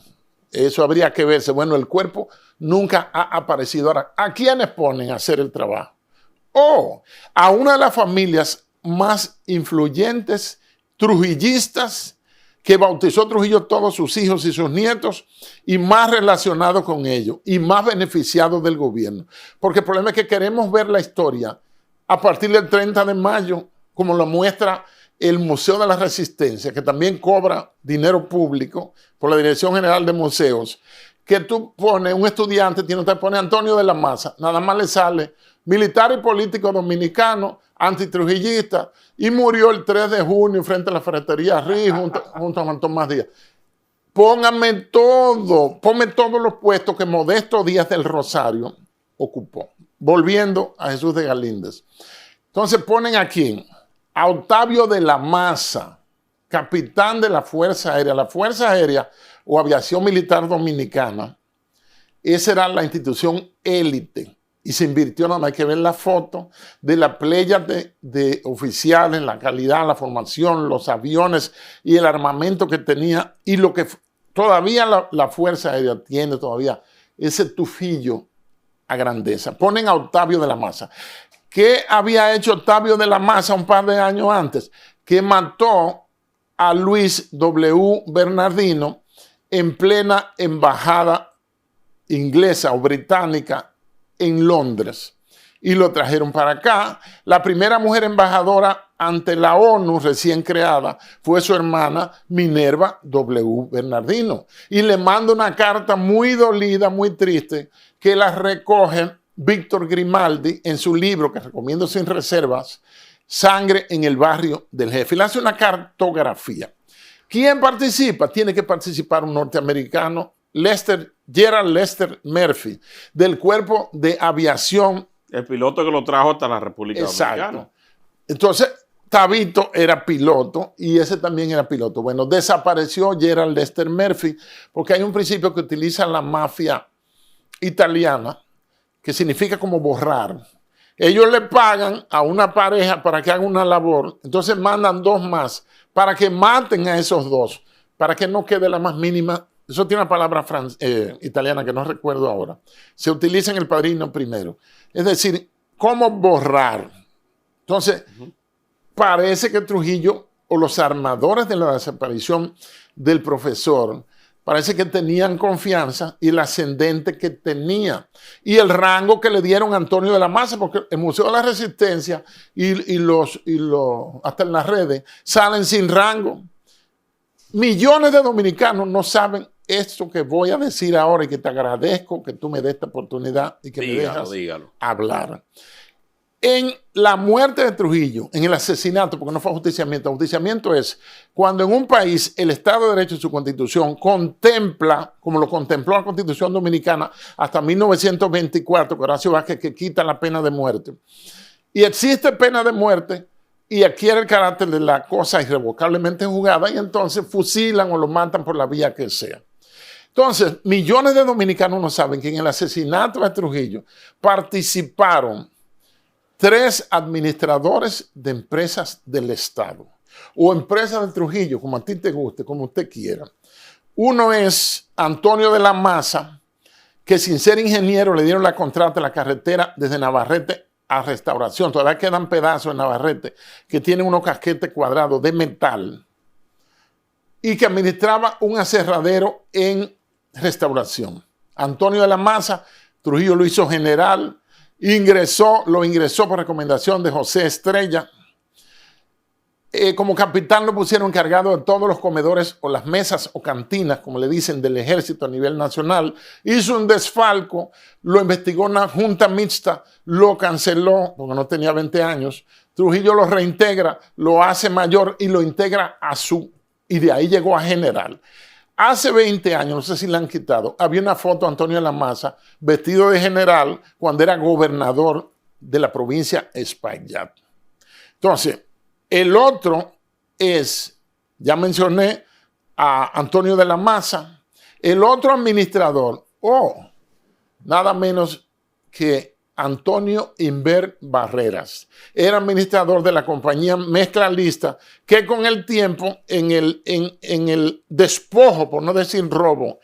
Eso habría que verse. Bueno, el cuerpo nunca ha aparecido. Ahora, ¿a quiénes ponen a hacer el trabajo? A una de las familias más influyentes trujillistas que bautizó Trujillo todos sus hijos y sus nietos y más relacionados con ellos y más beneficiados del gobierno. Porque el problema es que queremos ver la historia a partir del 30 de mayo, como lo muestra el Museo de la Resistencia, que también cobra dinero público por la Dirección General de Museos, que tú pones, un estudiante, te pone Antonio de la Maza, nada más le sale militar y político dominicano, antitrujillista, y murió el 3 de junio frente a la ferretería Riz junto a Juan Tomás Díaz. Ponme todos los puestos que Modesto Díaz del Rosario ocupó, volviendo a Jesús de Galíndez. Entonces ponen aquí a Octavio de la Maza, capitán de la Fuerza Aérea. La Fuerza Aérea o Aviación Militar Dominicana, esa era la institución élite. Y se invirtió, nada más hay que ver la foto de la playa de oficiales, la calidad, la formación, los aviones y el armamento que tenía. Y lo que todavía la Fuerza Aérea tiene todavía, ese tufillo a grandeza. Ponen a Octavio de la Maza. ¿Qué había hecho Octavio de la Maza un par de años antes? Que mató a Luis W. Bernardino en plena embajada inglesa o británica en Londres y lo trajeron para acá. La primera mujer embajadora ante la ONU recién creada fue su hermana Minerva W. Bernardino y le manda una carta muy dolida, muy triste, que la recoge Víctor Grimaldi en su libro que recomiendo sin reservas, Sangre en el barrio del jefe. Y le hace una cartografía. ¿Quién participa? Tiene que participar un norteamericano, Gerald Lester Murphy, del Cuerpo de Aviación. El piloto que lo trajo hasta la República Dominicana. Entonces, Tabito era piloto y ese también era piloto. Bueno, desapareció Gerald Lester Murphy porque hay un principio que utiliza la mafia italiana que significa como borrar. Ellos le pagan a una pareja para que haga una labor, entonces mandan 2 más para que maten a esos 2, para que no quede la más mínima. Eso tiene una palabra italiana que no recuerdo ahora. Se utiliza en El Padrino primero. Es decir, ¿cómo borrar? Entonces, parece que Trujillo o los armadores de la desaparición del profesor parece que tenían confianza y el ascendente que tenía y el rango que le dieron a Antonio de la Maza, porque el Museo de la Resistencia y hasta en las redes salen sin rango. Millones de dominicanos no saben esto que voy a decir ahora y que te agradezco que tú me des esta oportunidad y que me dejas hablar. En la muerte de Trujillo, en el asesinato, porque no fue ajusticiamiento, ajusticiamiento es cuando en un país el Estado de Derecho y su Constitución contempla, como lo contempló la Constitución Dominicana hasta 1924, Horacio Vázquez, que quita la pena de muerte, y existe pena de muerte y adquiere el carácter de la cosa irrevocablemente juzgada y entonces fusilan o lo matan por la vía que sea. Entonces, millones de dominicanos no saben que en el asesinato de Trujillo participaron 3 administradores de empresas del Estado o empresas de Trujillo, como a ti te guste, como usted quiera. Uno es Antonio de la Maza, que sin ser ingeniero le dieron la contrata a la carretera desde Navarrete a Restauración. Todavía quedan pedazos en Navarrete que tienen unos casquetes cuadrados de metal y que administraba un aserradero en Restauración. Antonio de la Maza, Trujillo lo hizo general, lo ingresó por recomendación de José Estrella. Como capitán lo pusieron encargado de todos los comedores o las mesas o cantinas, como le dicen, del ejército a nivel nacional. Hizo un desfalco, lo investigó una junta mixta, lo canceló porque no tenía 20 años. Trujillo lo reintegra, lo hace mayor y lo integra y de ahí llegó a general. Hace 20 años, no sé si la han quitado, había una foto de Antonio de la Maza vestido de general cuando era gobernador de la provincia Espaillat. Entonces, el otro es, ya mencioné a Antonio de la Maza, el otro administrador, nada menos que Antonio Inver Barreras. Era administrador de la compañía Mezcla Lista, que con el tiempo, en el despojo, por no decir robo,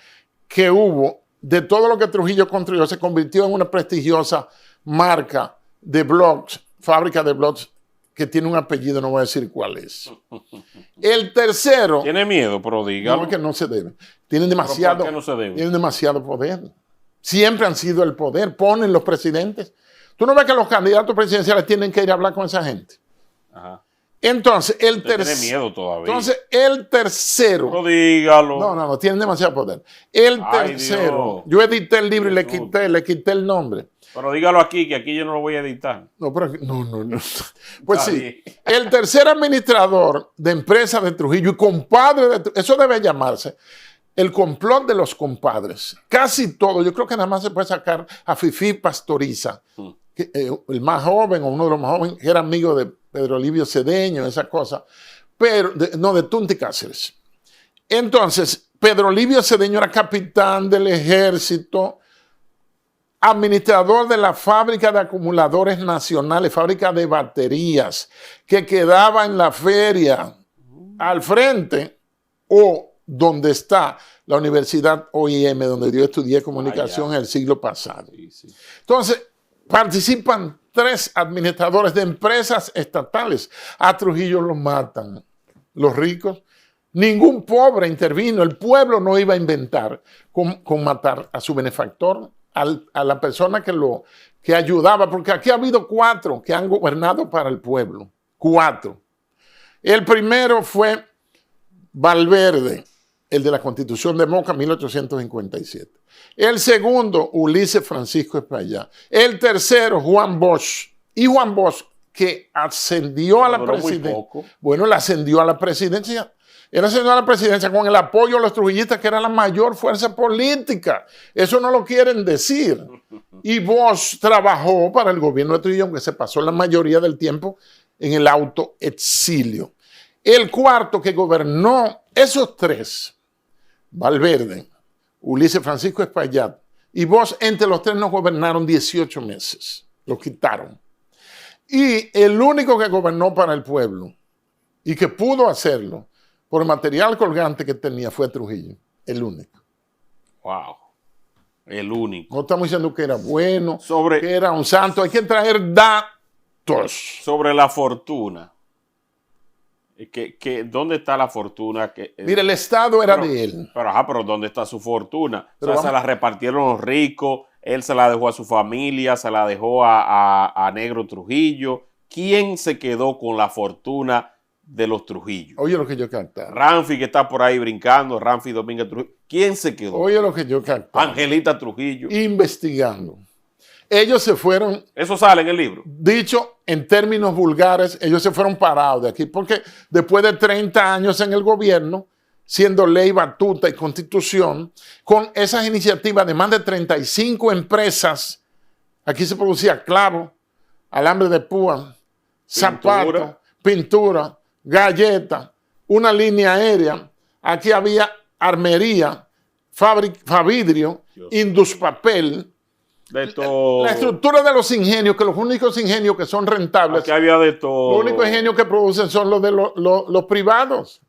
que hubo de todo lo que Trujillo construyó, se convirtió en una prestigiosa marca de blogs, fábrica de blogs, que tiene un apellido, no voy a decir cuál es. El tercero... Tiene miedo, pero dígalo. No, es que no se debe. Tienen demasiado, ¿Por qué no se debe? Tienen demasiado poder. Siempre han sido el poder, ponen los presidentes. ¿Tú no ves que los candidatos presidenciales tienen que ir a hablar con esa gente? Ajá. Entonces, el tercero... Tiene miedo todavía. Entonces, el tercero... No dígalo. No, tienen demasiado poder. El tercero... Yo edité el libro y le quité el nombre. Pero dígalo aquí, que aquí yo no lo voy a editar. No. Pues sí, el tercer administrador de empresa de Trujillo y compadre de Trujillo, eso debe llamarse el complot de los compadres. Casi todo, yo creo que nada más se puede sacar a Fifí Pastoriza, el más joven o uno de los más jóvenes, que era amigo de Pedro Livio Cedeño, esa cosa, pero de Tunti Cáceres. Entonces, Pedro Livio Cedeño era capitán del ejército, administrador de la fábrica de acumuladores nacionales, fábrica de baterías, que quedaba en la feria al frente o donde está la Universidad OIM, donde yo estudié comunicación en el siglo pasado. Sí. Entonces, participan 3 administradores de empresas estatales. A Trujillo lo matan los ricos. Ningún pobre intervino. El pueblo no iba a inventar con matar a su benefactor, a la persona que ayudaba, porque aquí ha habido 4 que han gobernado para el pueblo. 4. El primero fue Valverde, el de la Constitución de Moca, 1857. El segundo, Ulises Francisco Espaillat. El tercero, Juan Bosch. Y Juan Bosch, que ascendió a la presidencia. Bueno, él ascendió a la presidencia. Él ascendió a la presidencia con el apoyo de los trujillistas, que era la mayor fuerza política. Eso no lo quieren decir. Y Bosch trabajó para el gobierno de Trujillo, aunque se pasó la mayoría del tiempo en el autoexilio. El cuarto que gobernó, esos 3, Valverde, Ulises Francisco Espaillat y Bosch, entre los 3 no gobernaron 18 meses. Lo quitaron. Y el único que gobernó para el pueblo y que pudo hacerlo por el material colgante que tenía fue Trujillo. El único. Wow. El único. No estamos diciendo que era bueno, que era un santo. Hay que traer datos. Sobre la fortuna. ¿Dónde está la fortuna? Mira, el Estado era de él. Pero ¿dónde está su fortuna? O sea, se la repartieron los ricos, él se la dejó a su familia, se la dejó a Negro Trujillo. ¿Quién se quedó con la fortuna de los Trujillo? Oye lo que yo cantaba. Ramfi, que está por ahí brincando, Ramfi Domínguez Trujillo. ¿Quién se quedó? Oye lo que yo cantaba. Angelita Trujillo. Investigando. Ellos se fueron. Eso sale en el libro. Dicho en términos vulgares, ellos se fueron parados de aquí porque después de 30 años en el gobierno, siendo ley, batuta y constitución, con esas iniciativas de más de 35 empresas, aquí se producía clavo, alambre de púa, zapatos, pintura, galleta, una línea aérea. Aquí había armería, favidrio, induspapel. De todo. La estructura de los ingenios, que los únicos ingenios que son rentables, aquí había de todo. Los únicos ingenios que producen son los de los privados.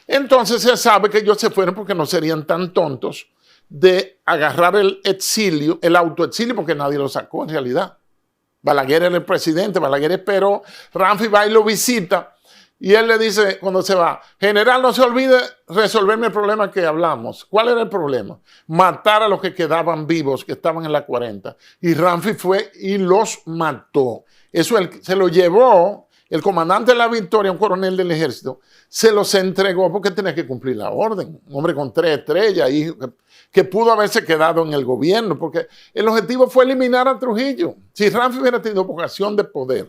Entonces se sabe que ellos se fueron porque no serían tan tontos de agarrar el exilio, el autoexilio, porque nadie lo sacó en realidad. Balaguer era el presidente, Balaguer esperó, Ramfi va y lo visita, y él le dice cuando se va, general, no se olvide resolverme el problema que hablamos. ¿Cuál era el problema? Matar a los que quedaban vivos, que estaban en la 40. Y Ramfi fue y los mató. Eso se lo llevó el comandante de la Victoria, un coronel del ejército, se los entregó porque tenía que cumplir la orden. Un hombre con 3 estrellas, que pudo haberse quedado en el gobierno, porque el objetivo fue eliminar a Trujillo. Si Ramfi hubiera tenido vocación de poder,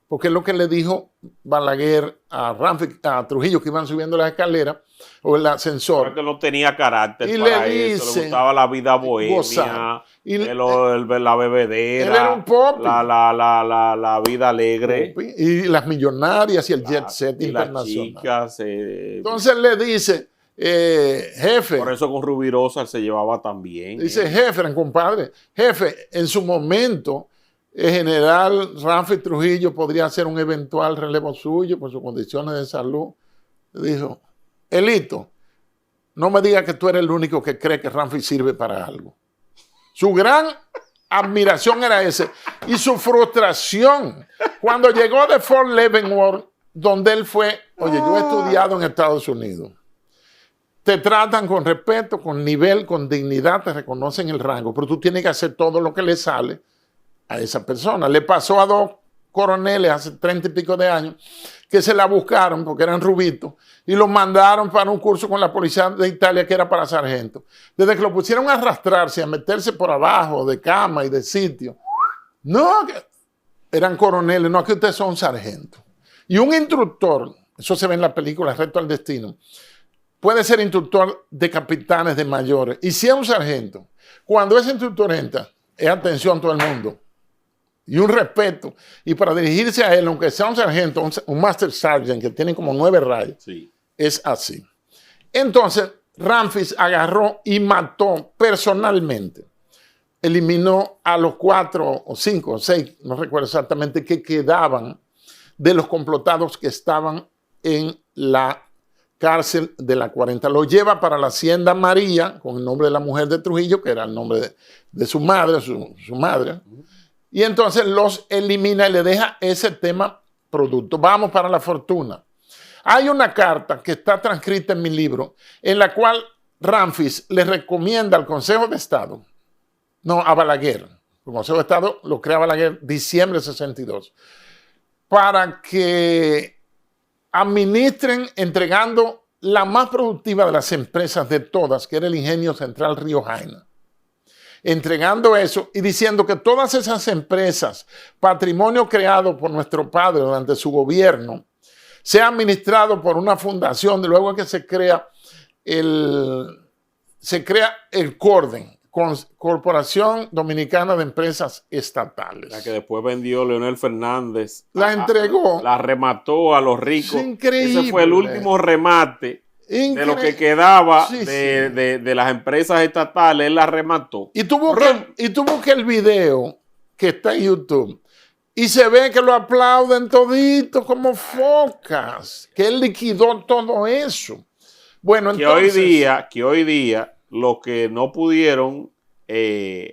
porque es lo que le dijo Balaguer a Trujillo, que iban subiendo las escaleras o el ascensor. Porque no tenía carácter y para le eso, dice, le gustaba la vida bohemia, la bebedera, él era un popi. La vida alegre. Popi, y las millonarias y el jet set y internacional. Las chicas, entonces le dice, jefe. Por eso con Rubirosa se llevaba tan bien. Dice, jefe, compadre, jefe, en su momento, el general Ramfi Trujillo podría ser un eventual relevo suyo por sus condiciones de salud. Dijo, Elito, no me digas que tú eres el único que cree que Ramfi sirve para algo. Su gran admiración era ese. Y su frustración cuando llegó de Fort Leavenworth, donde él fue, oye, yo he estudiado en Estados Unidos. Te tratan con respeto, con nivel, con dignidad, te reconocen el rango, pero tú tienes que hacer todo lo que le sale a esa persona. Le pasó a 2 coroneles hace 30 y pico de años que se la buscaron porque eran rubitos y los mandaron para un curso con la policía de Italia que era para sargento. Desde que lo pusieron a arrastrarse, a meterse por abajo de cama y de sitio, no, eran coroneles, no, que ustedes son sargentos. Y un instructor, eso se ve en la película Recto al Destino, puede ser instructor de capitanes, de mayores, y si es un sargento, cuando ese instructor entra, es atención a todo el mundo. Y un respeto. Y para dirigirse a él, aunque sea un sargento, un master sergeant, que tiene como 9 rayas, sí, es así. Entonces, Ramfis agarró y mató personalmente. Eliminó a los 4 o 5 o 6, no recuerdo exactamente, que quedaban de los complotados que estaban en la cárcel de la 40. Lo lleva para la Hacienda María, con el nombre de la mujer de Trujillo, que era el nombre de su madre, su madre. Y entonces los elimina y le deja ese tema producto. Vamos para la fortuna. Hay una carta que está transcrita en mi libro, en la cual Ramfis le recomienda al Consejo de Estado, no, a Balaguer, el Consejo de Estado lo crea Balaguer diciembre de 62, para que administren entregando la más productiva de las empresas de todas, que era el Ingenio Central Río Jaina. Entregando eso y diciendo que todas esas empresas, patrimonio creado por nuestro padre durante su gobierno, sea administrado por una fundación, de luego que se crea el CORDEN, Corporación Dominicana de Empresas Estatales. La que después vendió Leonel Fernández. La entregó. La remató a los ricos. Es increíble. Ese fue el último remate. De lo que quedaba de las empresas estatales, él la remató. Y tú buscas el video que está en YouTube y se ve que lo aplauden toditos como focas, que él liquidó todo eso. Bueno, entonces, que hoy día los que no pudieron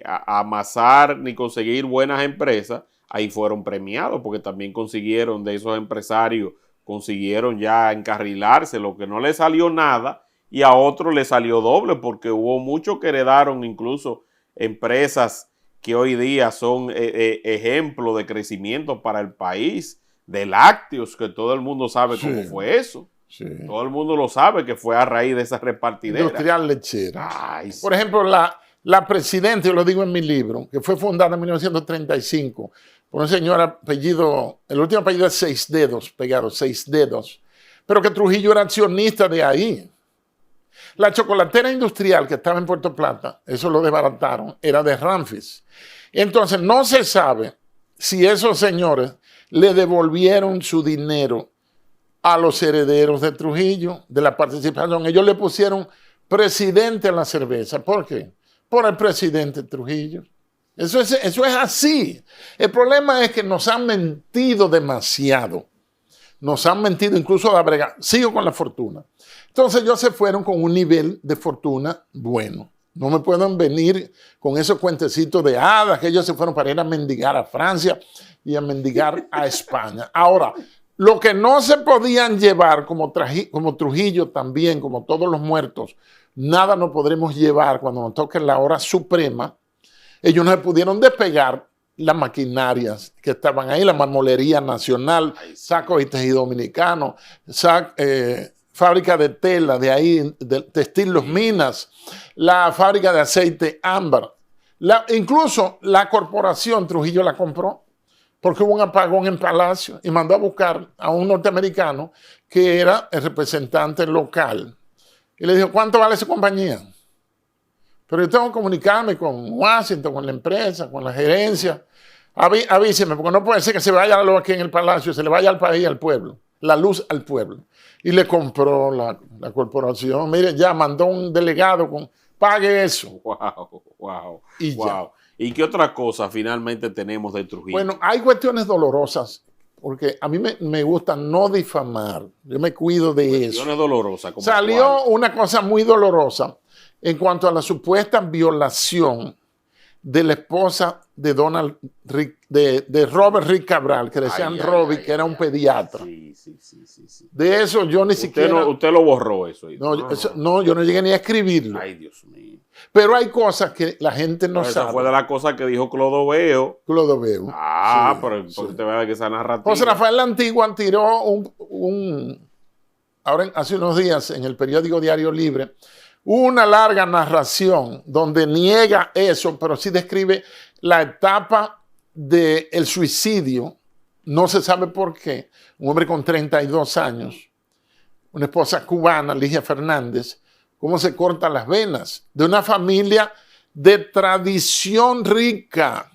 amasar ni conseguir buenas empresas, ahí fueron premiados porque también consiguieron de esos empresarios consiguieron ya encarrilarse, lo que no le salió nada, y a otro le salió doble, porque hubo muchos que heredaron incluso empresas que hoy día son ejemplo de crecimiento para el país, de lácteos, que todo el mundo sabe cómo fue eso. Sí. Todo el mundo lo sabe, que fue a raíz de esa repartidera. Industrial lechera. Ay, por ejemplo, la presidenta, yo lo digo en mi libro, que fue fundada en 1935 por un señor apellido, el último apellido es Seis Dedos, pegado, Seis Dedos, pero que Trujillo era accionista de ahí. La chocolatera industrial que estaba en Puerto Plata, eso lo desbarataron, era de Ramfis. Entonces no se sabe si esos señores le devolvieron su dinero a los herederos de Trujillo, de la participación. Ellos le pusieron presidente a la cerveza. ¿Por qué? Por el presidente Trujillo. Eso es así. El problema es que nos han mentido demasiado. Nos han mentido incluso de Abrega. Sigo con la fortuna. Entonces ellos se fueron con un nivel de fortuna bueno. No me pueden venir con esos cuentecitos de hadas que ellos se fueron para ir a mendigar a Francia y a mendigar a España. Ahora, lo que no se podían llevar, como Trujillo también, como todos los muertos, nada nos podremos llevar cuando nos toque la hora suprema. Ellos no se pudieron despegar las maquinarias que estaban ahí, la Marmolería Nacional, Sacos y Tejido Dominicano, fábrica de tela, de ahí, de Textil Los Minas, la fábrica de aceite Ámbar. Incluso la corporación Trujillo la compró porque hubo un apagón en Palacio y mandó a buscar a un norteamericano que era el representante local. Y le dijo, ¿cuánto vale esa compañía? Pero yo tengo que comunicarme con Washington, con la empresa, con la gerencia. Avíseme, porque no puede ser que se vaya la luz aquí en el Palacio, se le vaya al país, al pueblo, la luz al pueblo. Y le compró la corporación. Mire, ya mandó un delegado con, pague eso. Wow. Y ya. ¿Y qué otra cosa finalmente tenemos de Trujillo? Bueno, hay cuestiones dolorosas, porque a mí me gusta no difamar. Yo me cuido de eso. Cuestiones dolorosas. Salió una cosa muy dolorosa en cuanto a la supuesta violación de la esposa de de Robert Rick Cabral, que decían Robbie, que era un pediatra. Sí. De eso yo ni siquiera... Usted lo borró eso. No, yo no llegué ni a escribirlo. Ay, Dios mío. Pero hay cosas que la gente no sabe. Esa fue de las cosas que dijo Clodoveo. Clodoveo. Sí, pero porque te vea que esa narrativa. José Rafael La Antigua tiró ahora hace unos días en el periódico Diario Libre, una larga narración donde niega eso, pero sí describe la etapa del suicidio. No se sabe por qué. Un hombre con 32 años, una esposa cubana, Ligia Fernández, cómo se cortan las venas de una familia de tradición rica.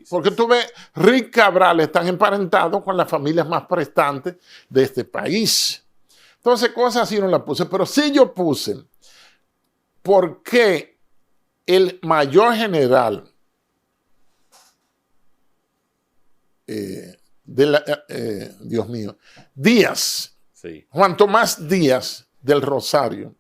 Porque tú ves, Rick Cabral están emparentados con las familias más prestantes de este país. Entonces, cosas así no las puse, pero sí yo puse por qué el mayor general Dios mío, Díaz, Juan Tomás Díaz del Rosario,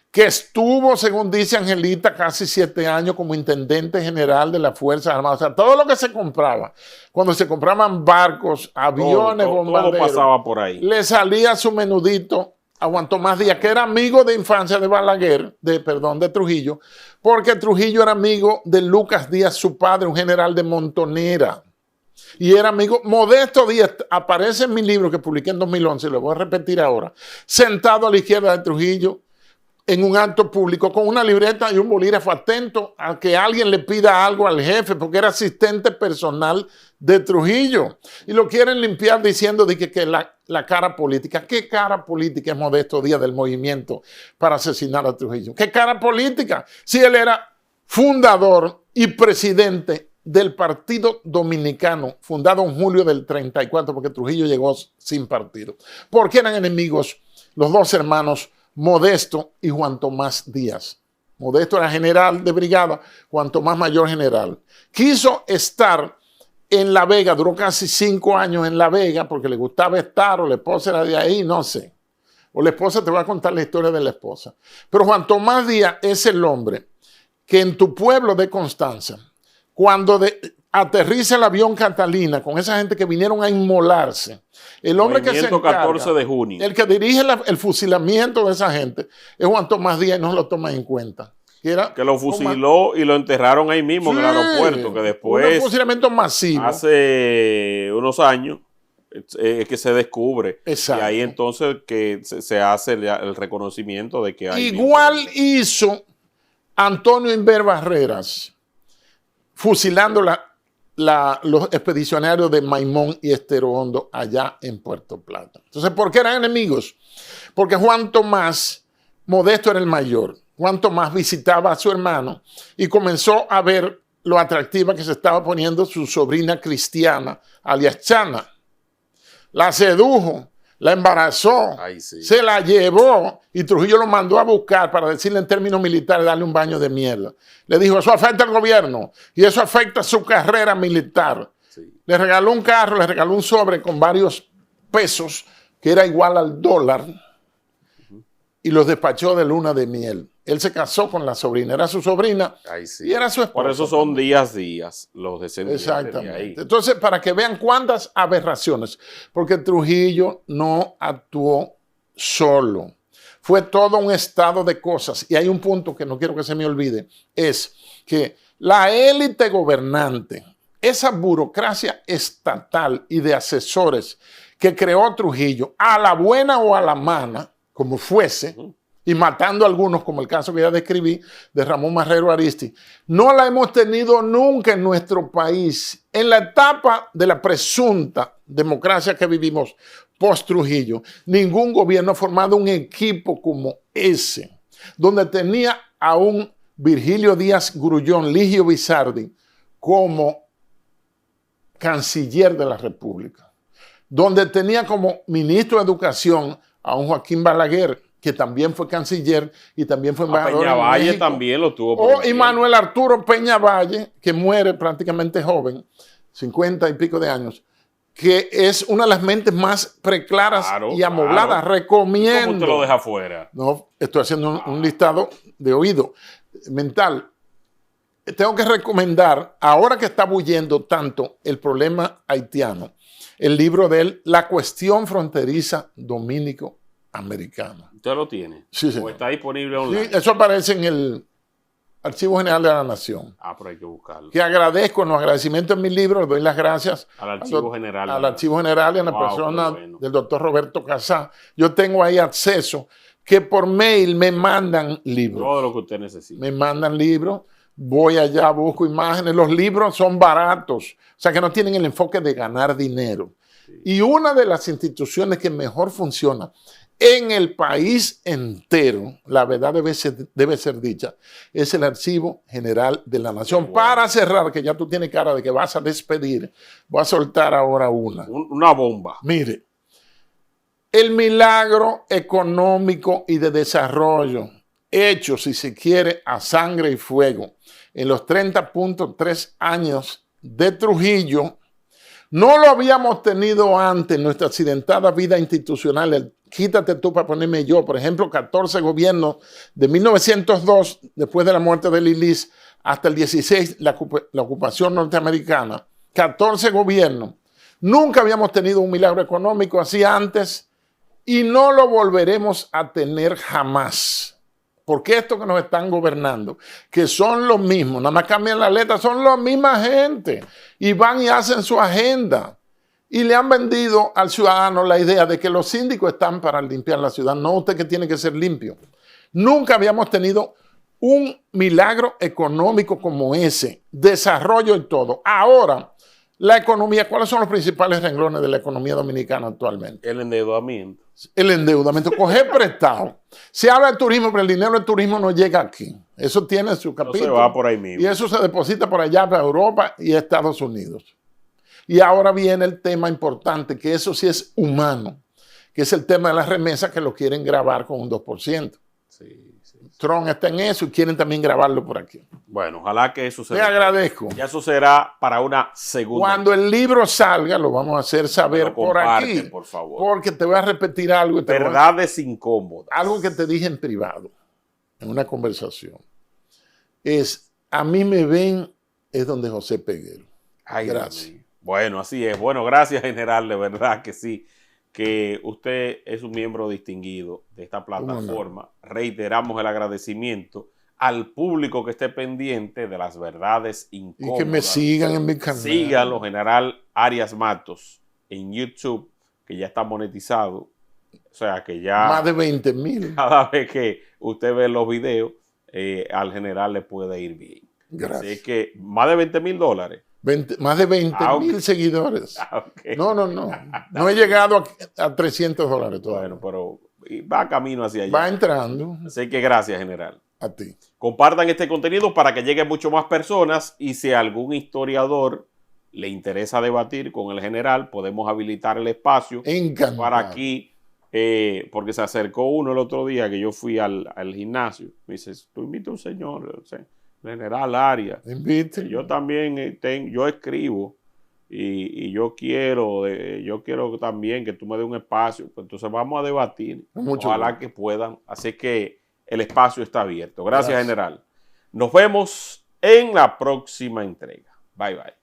que estuvo, según dice Angelita, casi 7 años como intendente general de las Fuerzas Armadas. O sea, todo lo que se compraba, cuando se compraban barcos, aviones, bombarderos, todo pasaba por ahí. Le salía su menudito a Juan Tomás Díaz, que era amigo de infancia de Balaguer, de Trujillo, porque Trujillo era amigo de Lucas Díaz, su padre, un general de Montonera. Y era amigo, Modesto Díaz, aparece en mi libro que publiqué en 2011, lo voy a repetir ahora, sentado a la izquierda de Trujillo, en un acto público, con una libreta y un bolígrafo, atento a que alguien le pida algo al jefe, porque era asistente personal de Trujillo. Y lo quieren limpiar diciendo de que la cara política. ¿Qué cara política es Modesto Díaz del movimiento para asesinar a Trujillo? ¿Qué cara política? Si él era fundador y presidente del Partido Dominicano, fundado en julio del 34, porque Trujillo llegó sin partido. Porque eran enemigos los dos hermanos Modesto y Juan Tomás Díaz. Modesto era general de brigada, Juan Tomás mayor general. Quiso estar en La Vega, duró casi 5 años en La Vega porque le gustaba estar, o la esposa era de ahí, no sé. O la esposa, te va a contar la historia de la esposa. Pero Juan Tomás Díaz es el hombre que en tu pueblo de Constanza, cuando aterriza el avión Catalina con esa gente que vinieron a inmolarse. El hombre que se encarga, 14 de junio. el que dirige el fusilamiento de esa gente es Juan Tomás Díaz y no lo toman en cuenta. Que lo fusiló y lo enterraron ahí mismo en el aeropuerto, que después, un fusilamiento masivo. Hace unos años, es que se descubre. Exacto. Y ahí entonces que se hace el reconocimiento de que hay... Igual hizo Antonio Inver Barreras, fusilando los expedicionarios de Maimón y Estero Hondo allá en Puerto Plata. Entonces, ¿por qué eran enemigos? Porque Juan Tomás, Modesto era el mayor. Juan Tomás visitaba a su hermano y comenzó a ver lo atractiva que se estaba poniendo su sobrina Cristiana, alias Chana. La sedujo, la embarazó, se la llevó y Trujillo lo mandó a buscar para decirle en términos militares, darle un baño de mierda. Le dijo, eso afecta al gobierno y eso afecta su carrera militar. Sí. Le regaló un carro, le regaló un sobre con varios pesos que era igual al dólar y los despachó de luna de miel. Él se casó con la sobrina, era su sobrina y era su esposa. Por eso son días los descendientes. Exactamente. De ahí. Entonces, para que vean cuántas aberraciones, porque Trujillo no actuó solo. Fue todo un estado de cosas. Y hay un punto que no quiero que se me olvide, es que la élite gobernante, esa burocracia estatal y de asesores que creó Trujillo, a la buena o a la mala, como fuese, y matando a algunos, como el caso que ya describí de Ramón Marrero Aristi, no la hemos tenido nunca en nuestro país. En la etapa de la presunta democracia que vivimos post-Trujillo, ningún gobierno ha formado un equipo como ese, donde tenía a un Virgilio Díaz Grullón, Ligio Bizardi, como canciller de la República, donde tenía como ministro de Educación a un Joaquín Balaguer, que también fue canciller y también fue embajador. Peñavalle también lo tuvo. Y Manuel Arturo Peñavalle, que muere prácticamente joven, 50 y pico de años, que es una de las mentes más preclaras y amobladas. Recomiendo. ¿Cómo te lo deja fuera? No, estoy haciendo un listado de oído mental. Tengo que recomendar, ahora que está bulliendo tanto el problema haitiano, el libro de él, La cuestión fronteriza dominico-americana. ¿Usted lo tiene? Sí, ¿O está disponible online? Sí, eso aparece en el Archivo General de la Nación. Pero hay que buscarlo. Que agradezco, en los agradecimientos de mi libro, doy las gracias al Archivo General. Al Archivo General y a la persona del doctor Roberto Casá. Yo tengo ahí acceso, que por mail me mandan libros. Todo lo que usted necesite. Me mandan libros, voy allá, busco imágenes. Los libros son baratos, o sea que no tienen el enfoque de ganar dinero. Sí. Y una de las instituciones que mejor funciona en el país entero, la verdad debe ser dicha, es el Archivo General de la Nación. Bueno. Para cerrar, que ya tú tienes cara de que vas a despedir, voy a soltar ahora una bomba. Mire, el milagro económico y de desarrollo hecho, si se quiere, a sangre y fuego en los 30.3 años de Trujillo, no lo habíamos tenido antes en nuestra accidentada vida institucional. Quítate tú para ponerme yo. Por ejemplo, 14 gobiernos de 1902, después de la muerte de Lilis, hasta el 16, la ocupación norteamericana. 14 gobiernos. Nunca habíamos tenido un milagro económico así antes y no lo volveremos a tener jamás. Porque estos que nos están gobernando, que son los mismos, nada más cambian la letra, son la misma gente y van y hacen su agenda. Y le han vendido al ciudadano la idea de que los síndicos están para limpiar la ciudad, no usted que tiene que ser limpio. Nunca habíamos tenido un milagro económico como ese, desarrollo y todo. Ahora, la economía, ¿cuáles son los principales renglones de la economía dominicana actualmente? El endeudamiento. El endeudamiento, coger prestado. Se habla de turismo, pero el dinero del turismo no llega aquí. Eso tiene su capítulo. No se va por ahí mismo. Y eso se deposita por allá para Europa y Estados Unidos. Y ahora viene el tema importante, que eso sí es humano, que es el tema de las remesas que lo quieren grabar con un 2%. Sí. Trump está en eso y quieren también grabarlo por aquí. Bueno, ojalá que eso se... Te agradezco. Ya eso será para una segunda. Cuando el libro salga, lo vamos a hacer saber por aquí. Por favor. Porque te voy a repetir algo. Verdades incómodas. Algo que te dije en privado, en una conversación. A mí me ven, es donde José Peguero. Ay, Gracias. Bueno, así es. Bueno, gracias, general, de verdad que sí, que usted es un miembro distinguido de esta plataforma. Reiteramos el agradecimiento al público que esté pendiente de las verdades incómodas. Y que me sigan en mi canal. Síganlo, general Arias Matos, en YouTube, que ya está monetizado. O sea, que ya... Más de 20,000. Cada vez que usted ve los videos, al general le puede ir bien. Gracias. Así que más de $20,000. Más de 20,000 seguidores. No. No he llegado a $300 todavía. Bueno, pero va camino hacia allá. Va entrando. Así que gracias, general. A ti. Compartan este contenido para que llegue mucho más personas y si a algún historiador le interesa debatir con el general, podemos habilitar el espacio. Encantado. Para aquí, porque se acercó uno el otro día que yo fui al gimnasio. Me dice, tú invita a un señor, general Arias. Yo también yo escribo y yo quiero también que tú me des un espacio. Pues entonces vamos a debatir. Ojalá que puedan. Así que el espacio está abierto. Gracias, general. Nos vemos en la próxima entrega. Bye, bye.